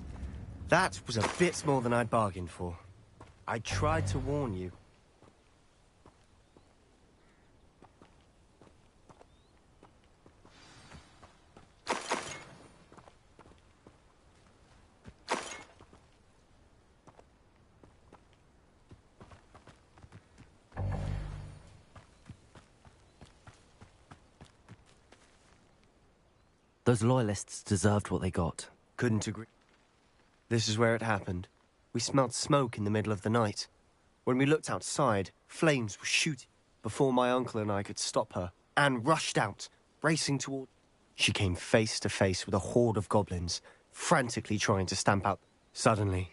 that was a bit more than I'd bargained for. I tried to warn you. Those loyalists deserved what they got. Couldn't agree. This is where it happened. We smelled smoke in the middle of the night. When we looked outside, flames were shooting. Before my uncle and I could stop her, Anne rushed out, racing toward... She came face to face with a horde of goblins, frantically trying to stamp out... Suddenly,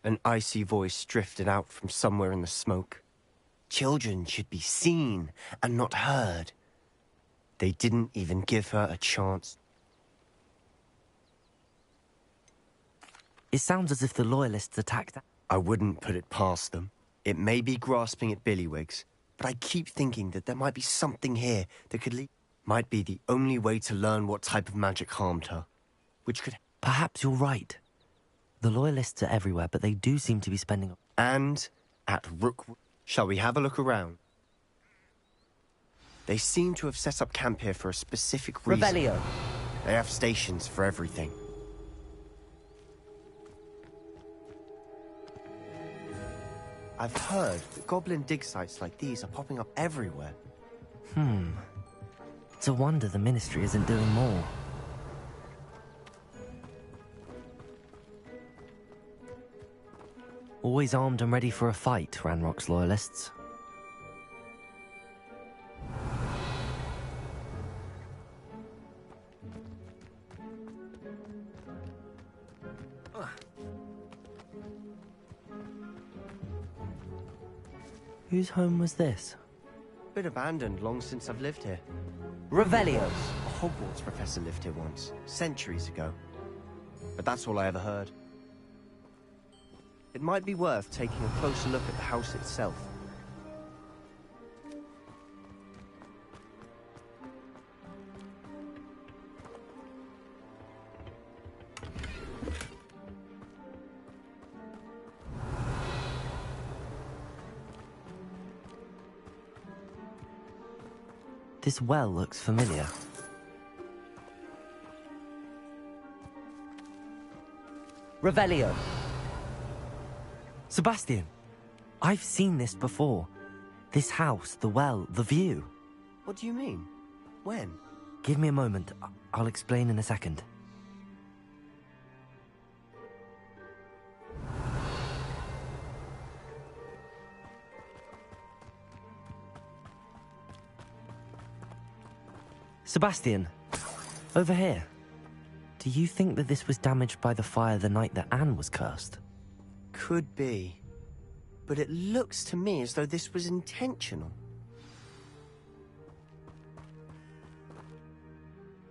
an icy voice drifted out from somewhere in the smoke. Children should be seen and not heard. They didn't even give her a chance. It sounds as if the Loyalists attacked... I wouldn't put it past them. It may be grasping at billywhigs, but I keep thinking that there might be something here that could lead... Might be the only way to learn what type of magic harmed her, which could... Perhaps you're right. The Loyalists are everywhere, but they do seem to be spending... And at Rookwood. Shall we have a look around? They seem to have set up camp here for a specific reason. Revelio. They have stations for everything. I've heard that goblin dig sites like these are popping up everywhere. It's a wonder the Ministry isn't doing more. Always armed and ready for a fight, Ranrock's Loyalists. Whose home was this? Been abandoned long since I've lived here. Revelio. A Hogwarts professor lived here once, centuries ago. But that's all I ever heard. It might be worth taking a closer look at the house itself. This well looks familiar. Revelio. Sebastian, I've seen this before. This house, the well, the view. What do you mean? When? Give me a moment. I'll explain in a second. Sebastian, over here. Do you think that this was damaged by the fire the night that Anne was cursed? Could be. But it looks to me as though this was intentional.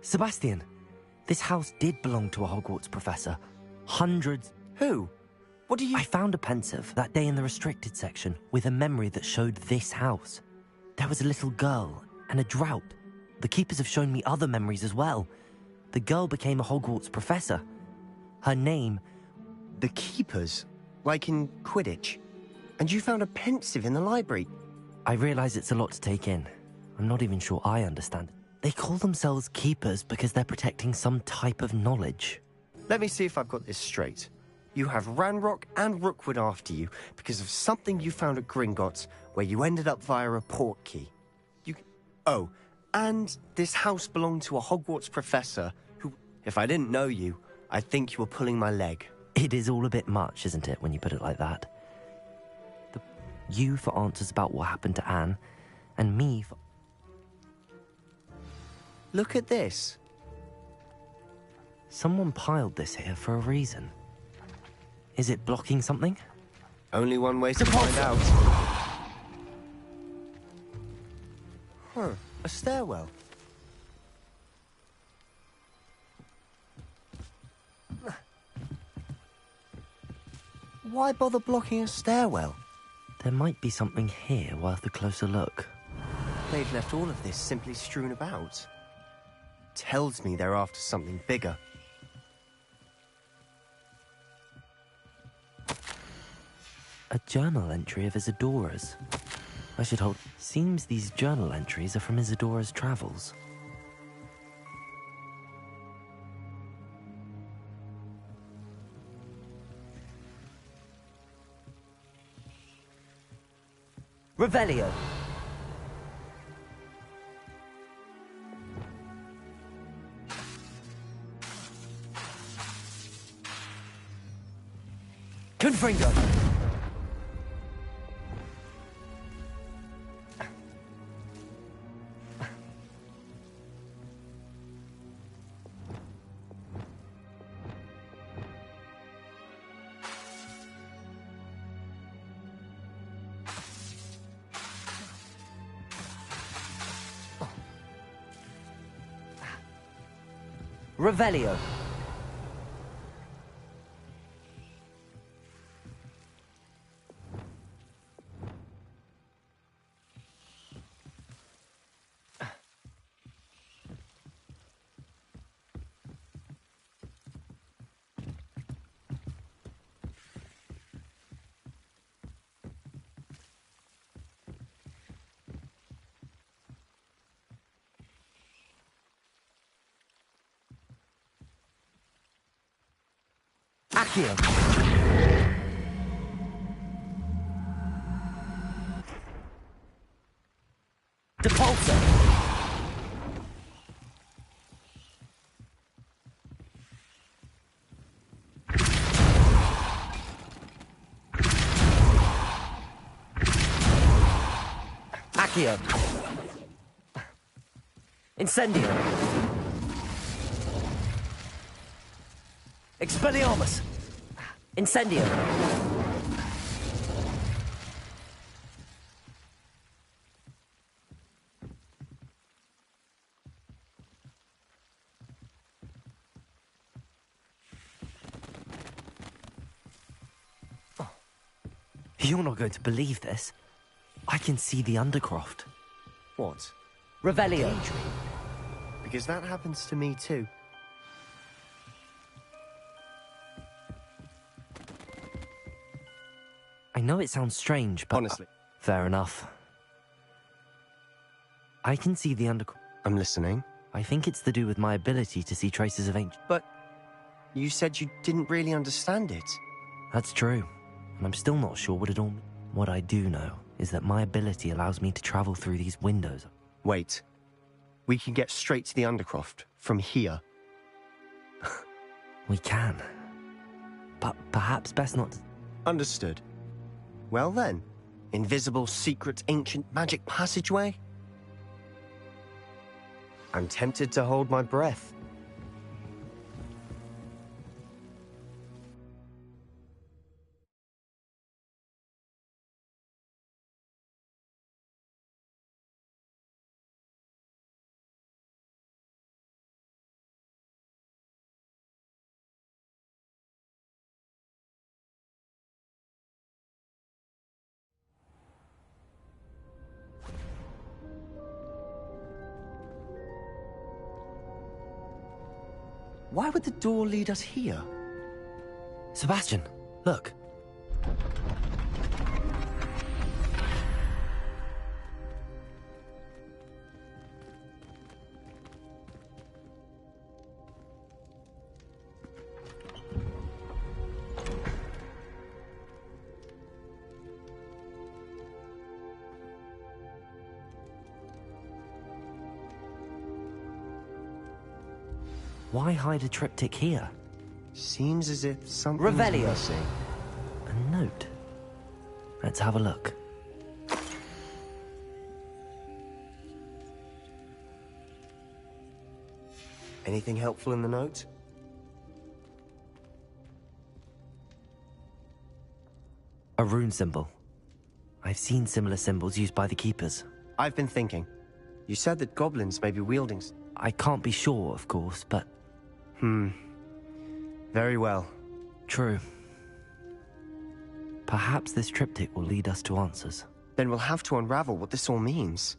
Sebastian, this house did belong to a Hogwarts professor. Hundreds... Who? What do you... I found a pensive that day in the restricted section with a memory that showed this house. There was a little girl and a drought. The keepers have shown me other memories as well. The girl became a Hogwarts professor. Her name... The keepers? Like in Quidditch? And you found a pensive in the library? I realize it's a lot to take in. I'm not even sure I understand. They call themselves keepers because they're protecting some type of knowledge. Let me see if I've got this straight. You have Ranrock and Rookwood after you because of something you found at Gringotts where you ended up via a portkey. Oh, and this house belonged to a Hogwarts professor who, if I didn't know you, I'd think you were pulling my leg. It is all a bit much, isn't it, when you put it like that? You for answers about what happened to Anne, and me for... Look at this. Someone piled this here for a reason. Is it blocking something? Only one way to find out. Huh, a stairwell. Why bother blocking a stairwell? There might be something here worth a closer look. They've left all of this simply strewn about. Tells me they're after something bigger. A journal entry of Isadora's. I should hold... Seems these journal entries are from Isadora's travels. Revelio. Confringo. Revelio. Accio. Depulso. Accio. Incendio. Expelliarmus! Incendio! You're not going to believe this. I can see the Undercroft. What? Revelio. Because that happens to me too. I know it sounds strange, but... Honestly. Fair enough. I can see the Undercroft. I'm listening. I think it's to do with my ability to see traces of ancient... But you said you didn't really understand it. That's true. and I'm still not sure what it all means. What I do know is that my ability allows me to travel through these windows. Wait. We can get straight to the Undercroft from here. We can. But perhaps best not to... Understood. Well then, invisible, secret, ancient magic passageway? I'm tempted to hold my breath. Why would the door lead us here? Sebastian, look. Why hide a triptych here? Seems as if something's Revelio. missing. A note. Let's have a look. Anything helpful in the note? A rune symbol. I've seen similar symbols used by the keepers. I've been thinking. You said that goblins may be wielding... I can't be sure, of course, but... Very well. True. Perhaps this triptych will lead us to answers. Then we'll have to unravel what this all means.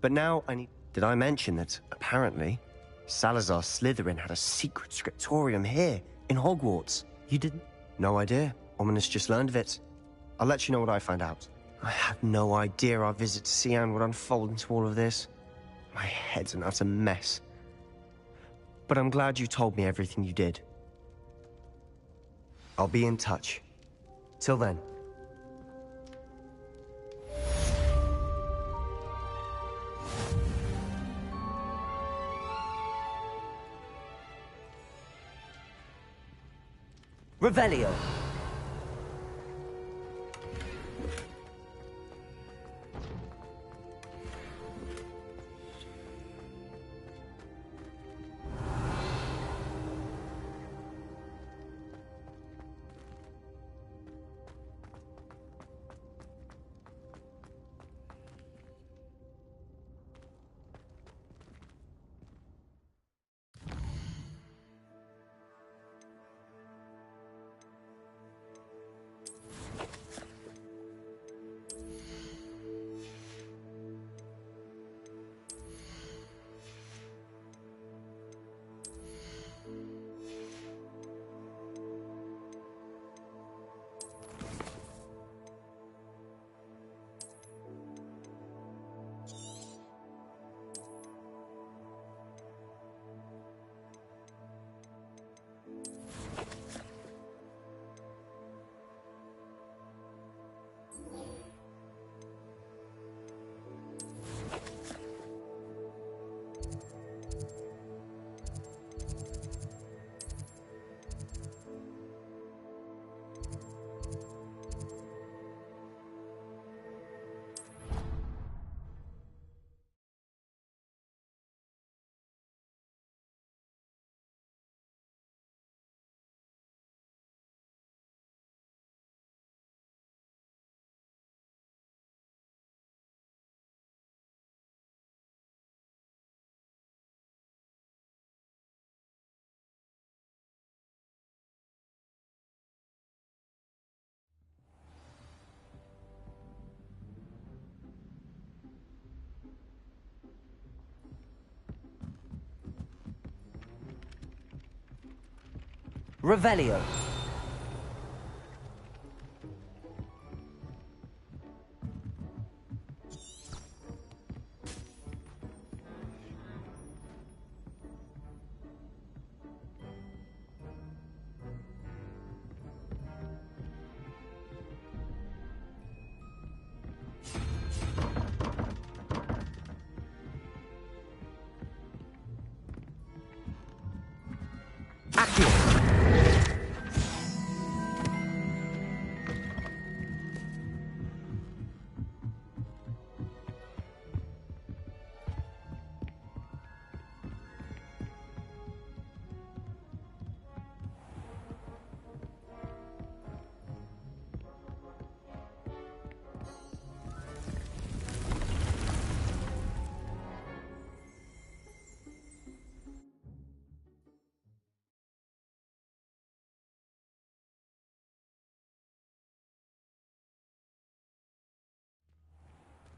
But now I need... Did I mention that, apparently, Salazar Slytherin had a secret scriptorium here, in Hogwarts? You didn't? No idea. Ominous just learned of it. I'll let you know what I find out. I had no idea our visit to Cian would unfold into all of this. My head's an utter mess. But I'm glad you told me everything you did. I'll be in touch. Till then. Revelio. Revelio. Accio!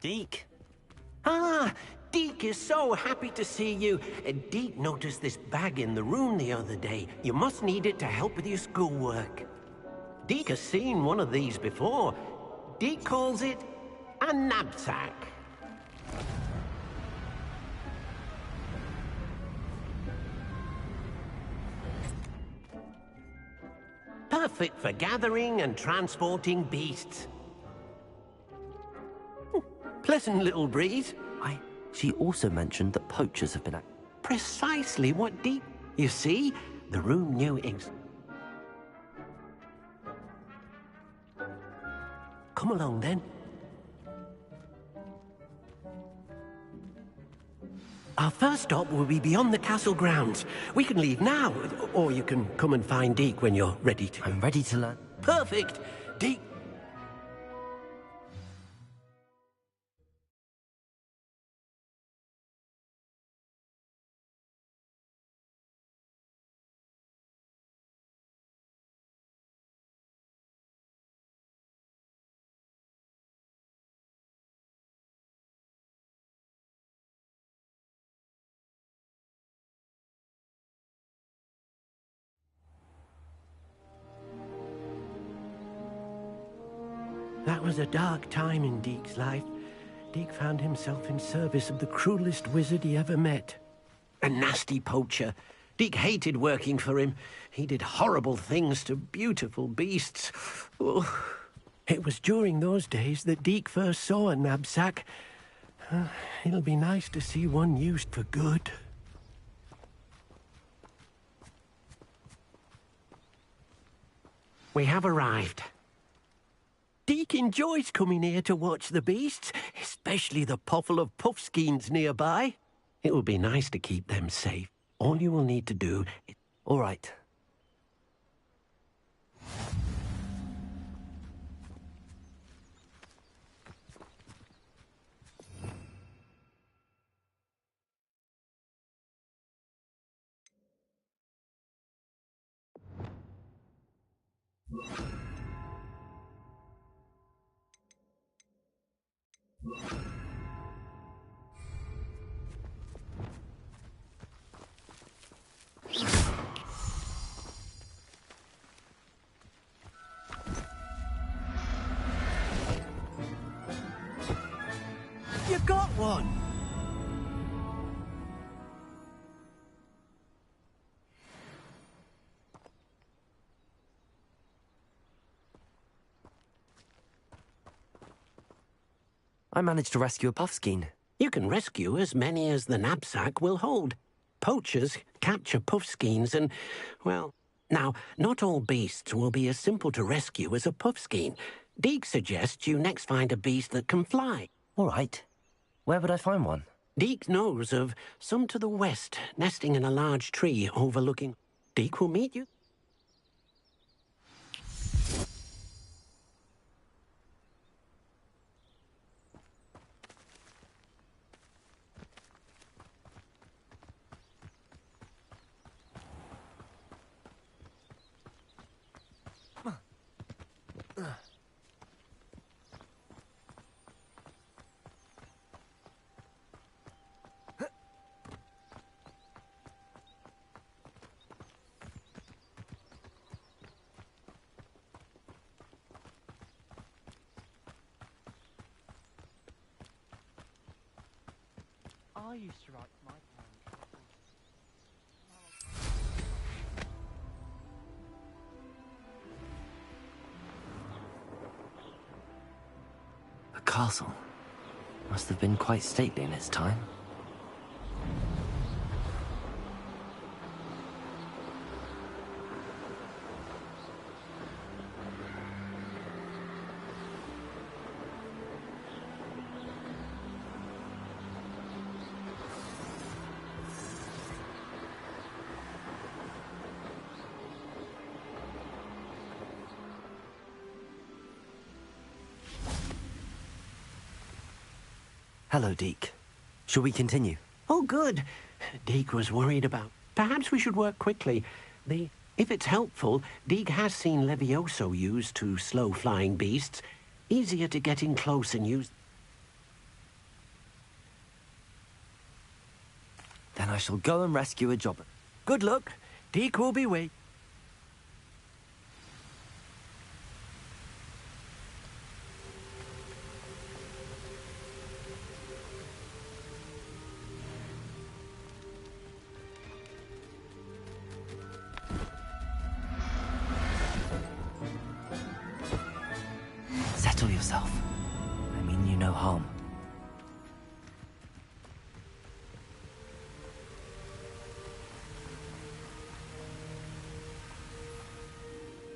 Deke! Ah, Deke is so happy to see you. Deke noticed this bag in the room the other day. You must need it to help with your schoolwork. Deke has seen one of these before. Deke calls it a knapsack. Perfect for gathering and transporting beasts. Pleasant little breeze. She also mentioned that poachers have been at... Precisely what Deke... You see, the room knew Come along, then. Our first stop will be beyond the castle grounds. We can leave now, or you can come and find Deke when you're ready to. I'm ready to learn. Perfect! Deke... That was a dark time in Deke's life. Deke found himself in service of the cruelest wizard he ever met. A nasty poacher. Deke hated working for him. He did horrible things to beautiful beasts. Oh. It was during those days that Deke first saw a knapsack. It'll be nice to see one used for good. We have arrived. Deke enjoys coming here to watch the beasts, especially the potful of puffskeins nearby. It will be nice to keep them safe. All you will need to do is... All right. You got one! I managed to rescue a puffskein. You can rescue as many as the knapsack will hold. Poachers capture puffskeins and, well... Now, not all beasts will be as simple to rescue as a puffskein. Deke suggests you next find a beast that can fly. All right. Where would I find one? Deke knows of some to the west, nesting in a large tree overlooking... Deke will meet you. I used to write my A castle. Must have been quite stately in its time. Hello, Deke. Shall we continue? Oh, good. Deke was worried about... Perhaps we should work quickly. If it's helpful, Deke has seen Levioso used to slow flying beasts. Easier to get in close and use... Then I shall go and rescue a jobber. Good luck. Deke will be waiting. Settle yourself. I mean you no harm.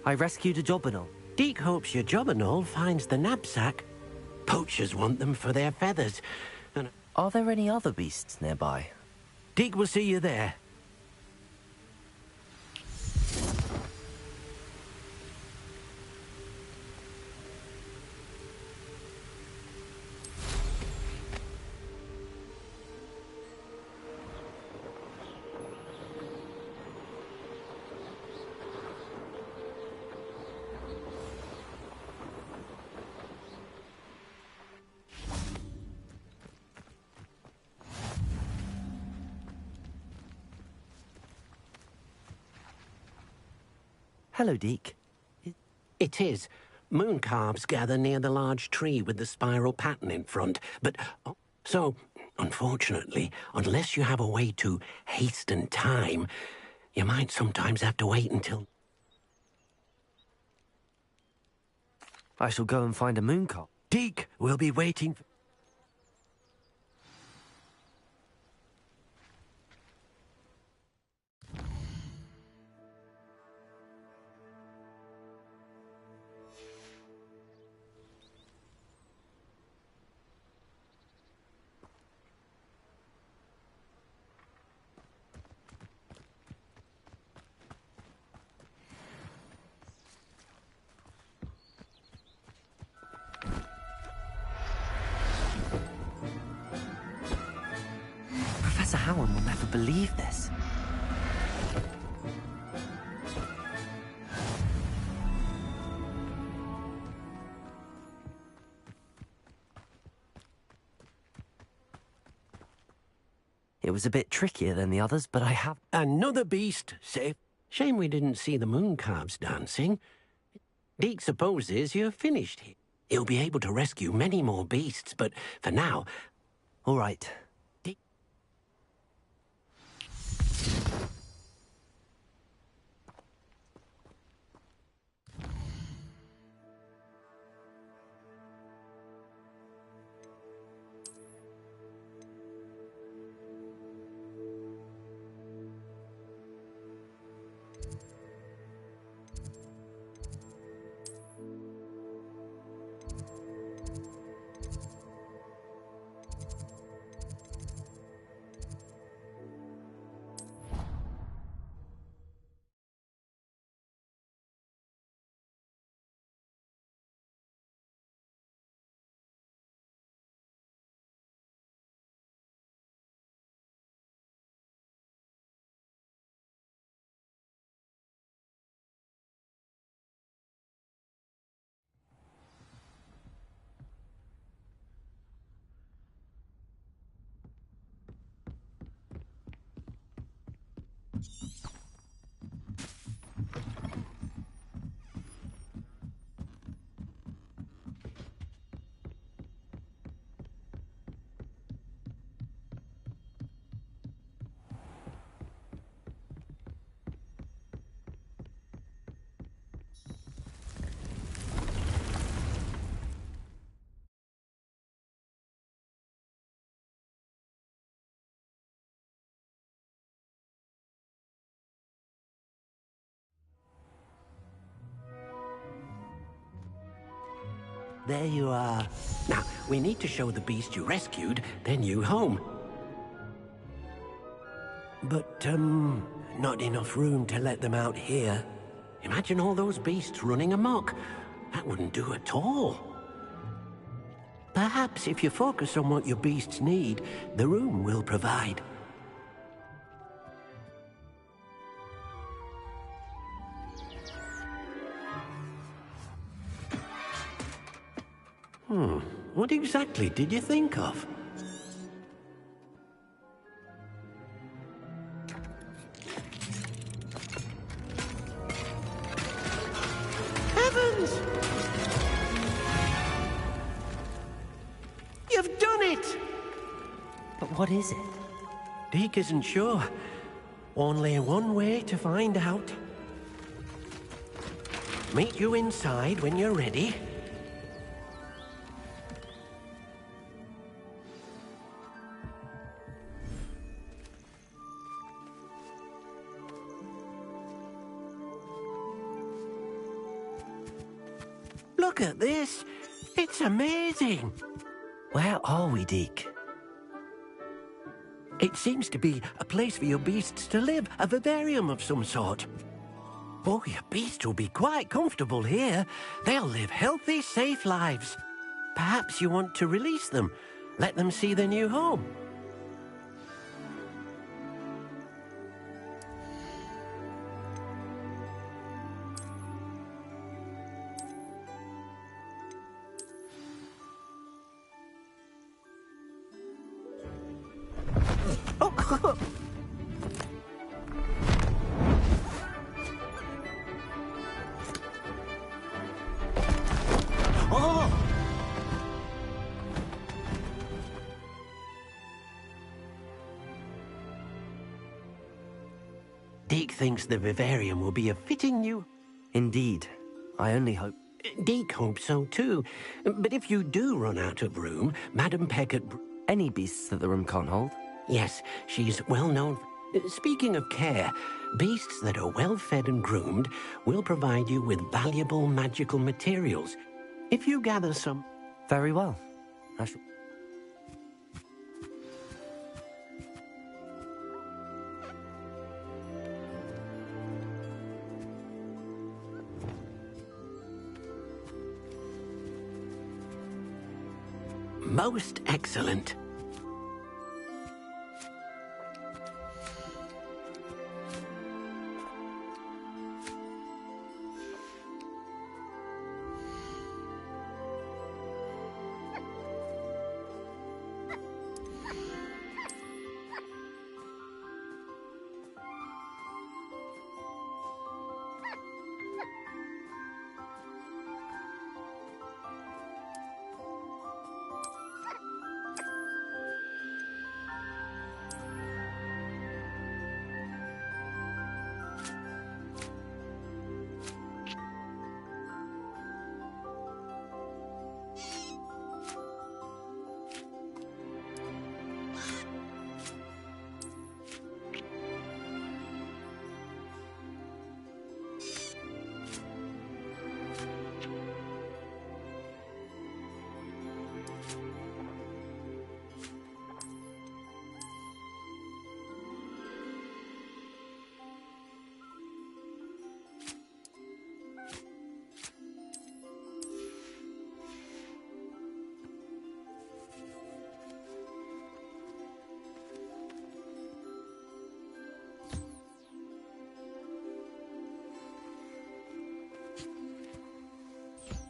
I rescued a Jobberknoll. Deke hopes your Jobberknoll finds the knapsack. Poachers want them for their feathers. And are there any other beasts nearby? Deke will see you there. Hello, Deke. It is. Moon calves gather near the large tree with the spiral pattern in front, but... So, unfortunately, unless you have a way to hasten time, you might sometimes have to wait until... I shall go and find a moon calf. Deke will be waiting for... Professor Howard will never believe this. It was a bit trickier than the others, but I have... Another beast safe. Shame we didn't see the moon calves dancing. Deke supposes you're finished here. He'll be able to rescue many more beasts, but for now... All right. There you are. Now, we need to show the beast you rescued their new home. But, not enough room to let them out here. Imagine all those beasts running amok. That wouldn't do at all. Perhaps if you focus on what your beasts need, the room will provide. What exactly did you think of? Heavens! You've done it! But what is it? Deke isn't sure. Only one way to find out. Meet you inside when you're ready. Look at this. It's amazing. Where are we, Deke? It seems to be a place for your beasts to live, a vivarium of some sort. Oh, your beasts will be quite comfortable here. They'll live healthy, safe lives. Perhaps you want to release them, let them see their new home. Deke thinks the vivarium will be a fitting new... Indeed. I only hope... Deke hopes so too. But if you do run out of room, Madam Peckett... Any beasts that the room can't hold? Yes, she's well known. Speaking of care, beasts that are well fed and groomed will provide you with valuable magical materials. If you gather some... Very well. I shall... Most excellent.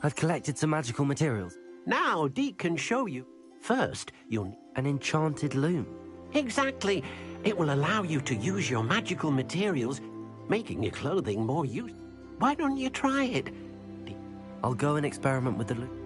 I've collected some magical materials. Now Deke can show you. First, you'll need an enchanted loom. Exactly. It will allow you to use your magical materials, making your clothing more useful. Why don't you try it? I'll go and experiment with the loom.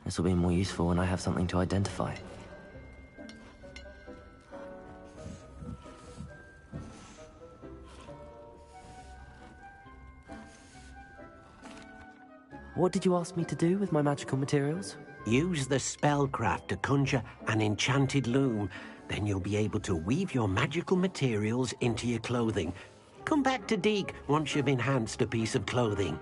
This will be more useful when I have something to identify. What did you ask me to do with my magical materials? Use the spellcraft to conjure an enchanted loom. Then you'll be able to weave your magical materials into your clothing. Come back to Deke once you've enhanced a piece of clothing.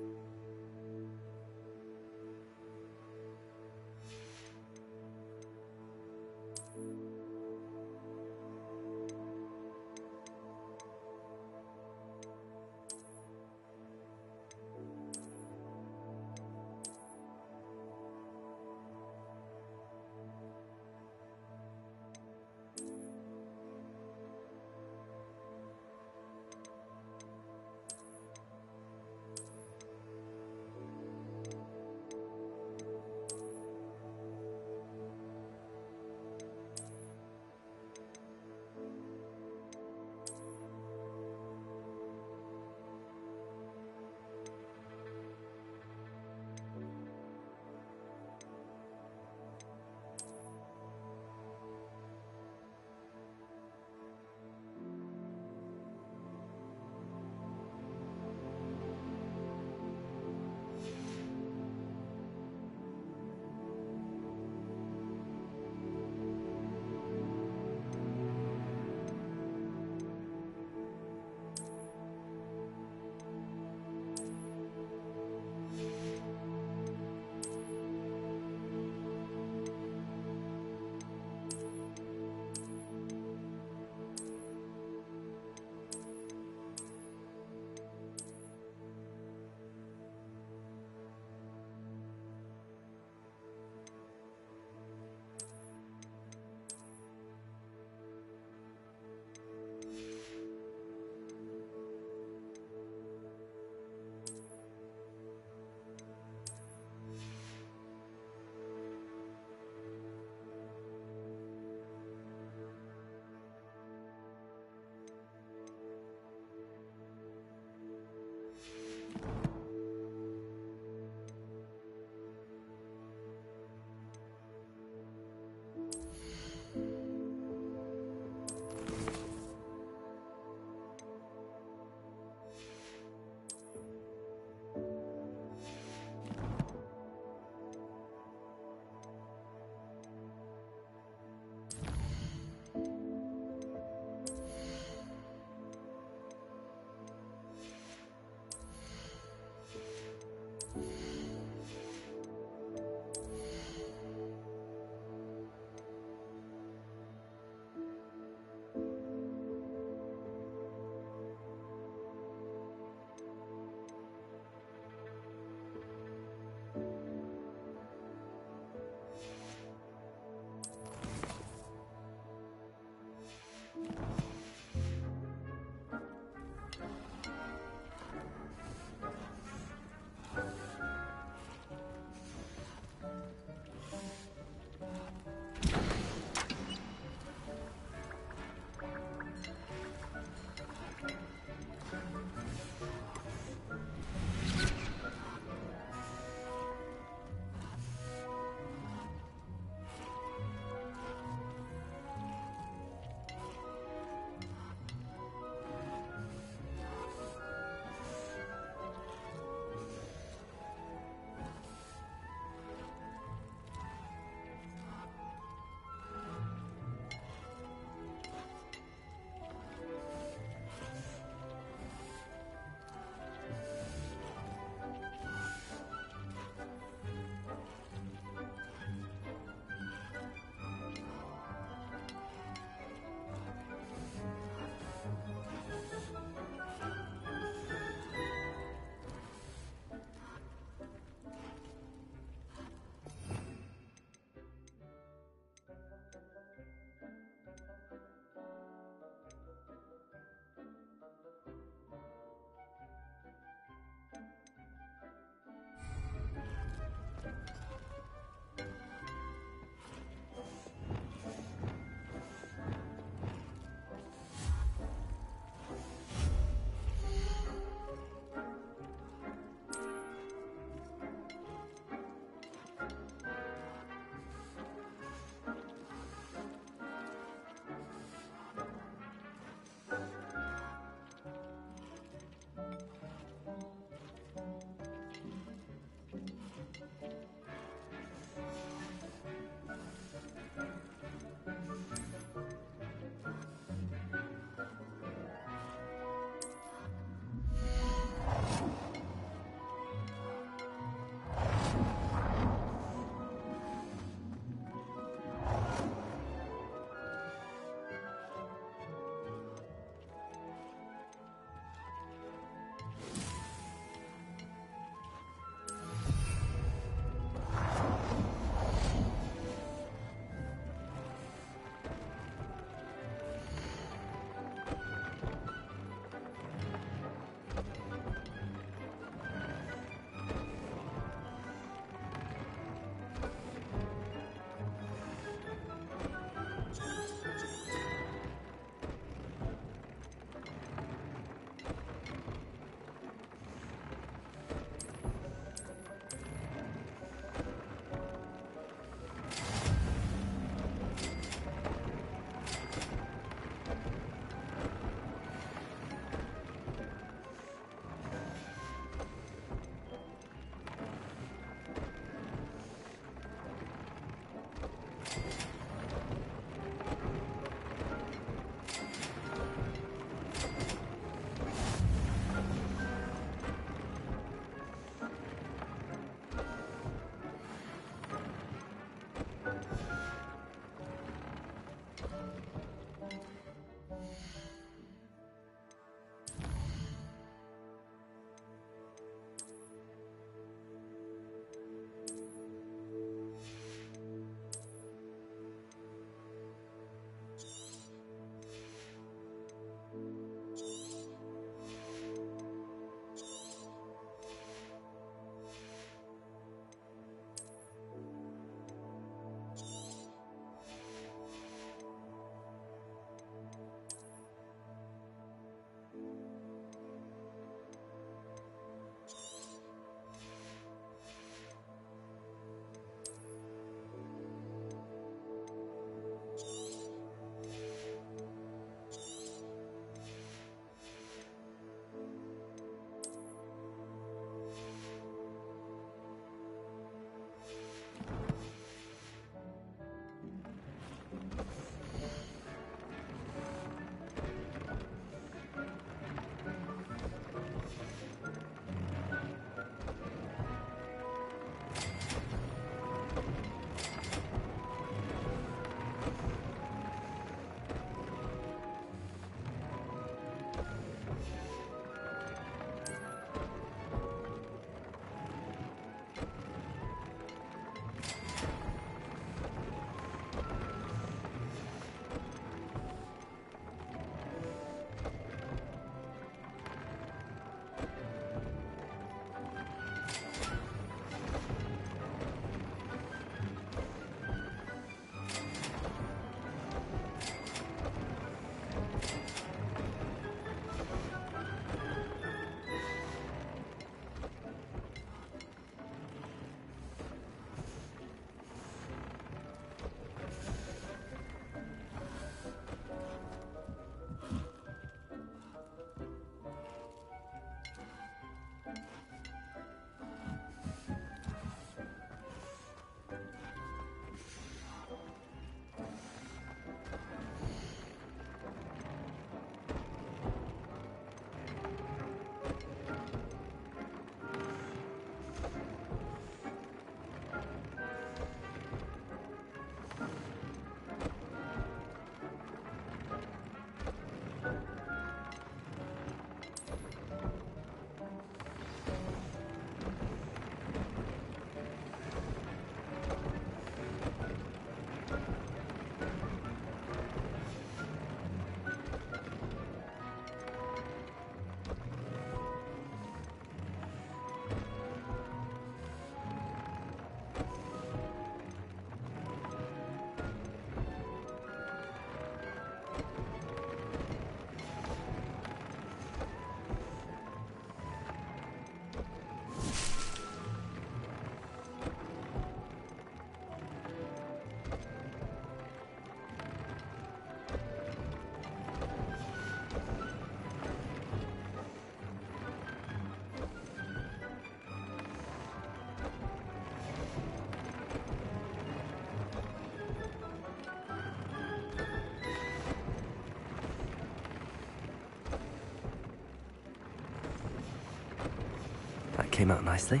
came out nicely.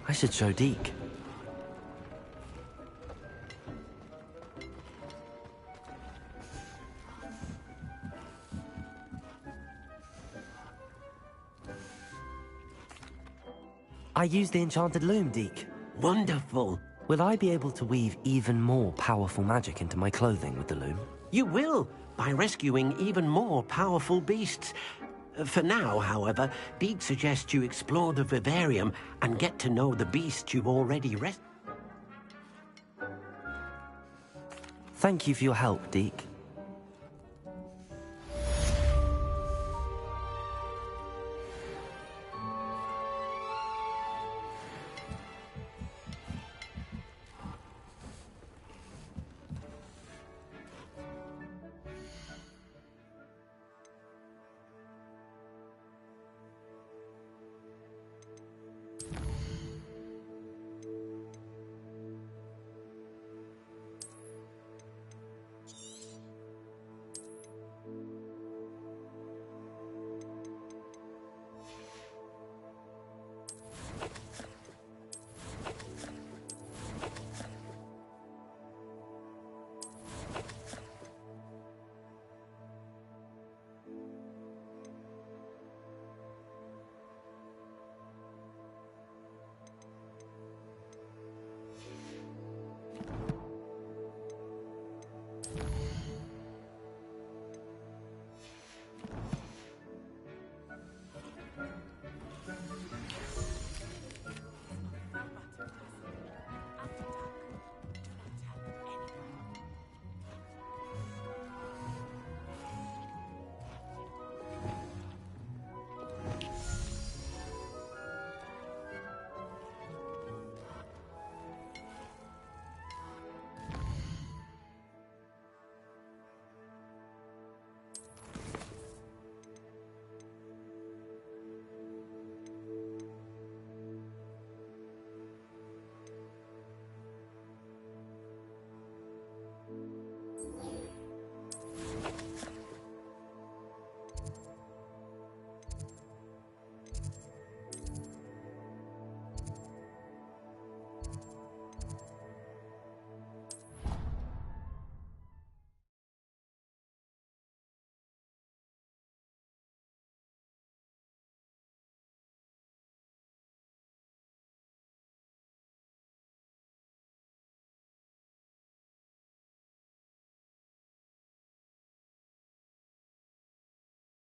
I should show Deke. I used the enchanted loom, Deke. Wonderful. Will I be able to weave even more powerful magic into my clothing with the loom? You will, by rescuing even more powerful beasts. For now, however, Deke suggests you explore the vivarium and get to know the beasts you've already rescued. Thank you for your help, Deke.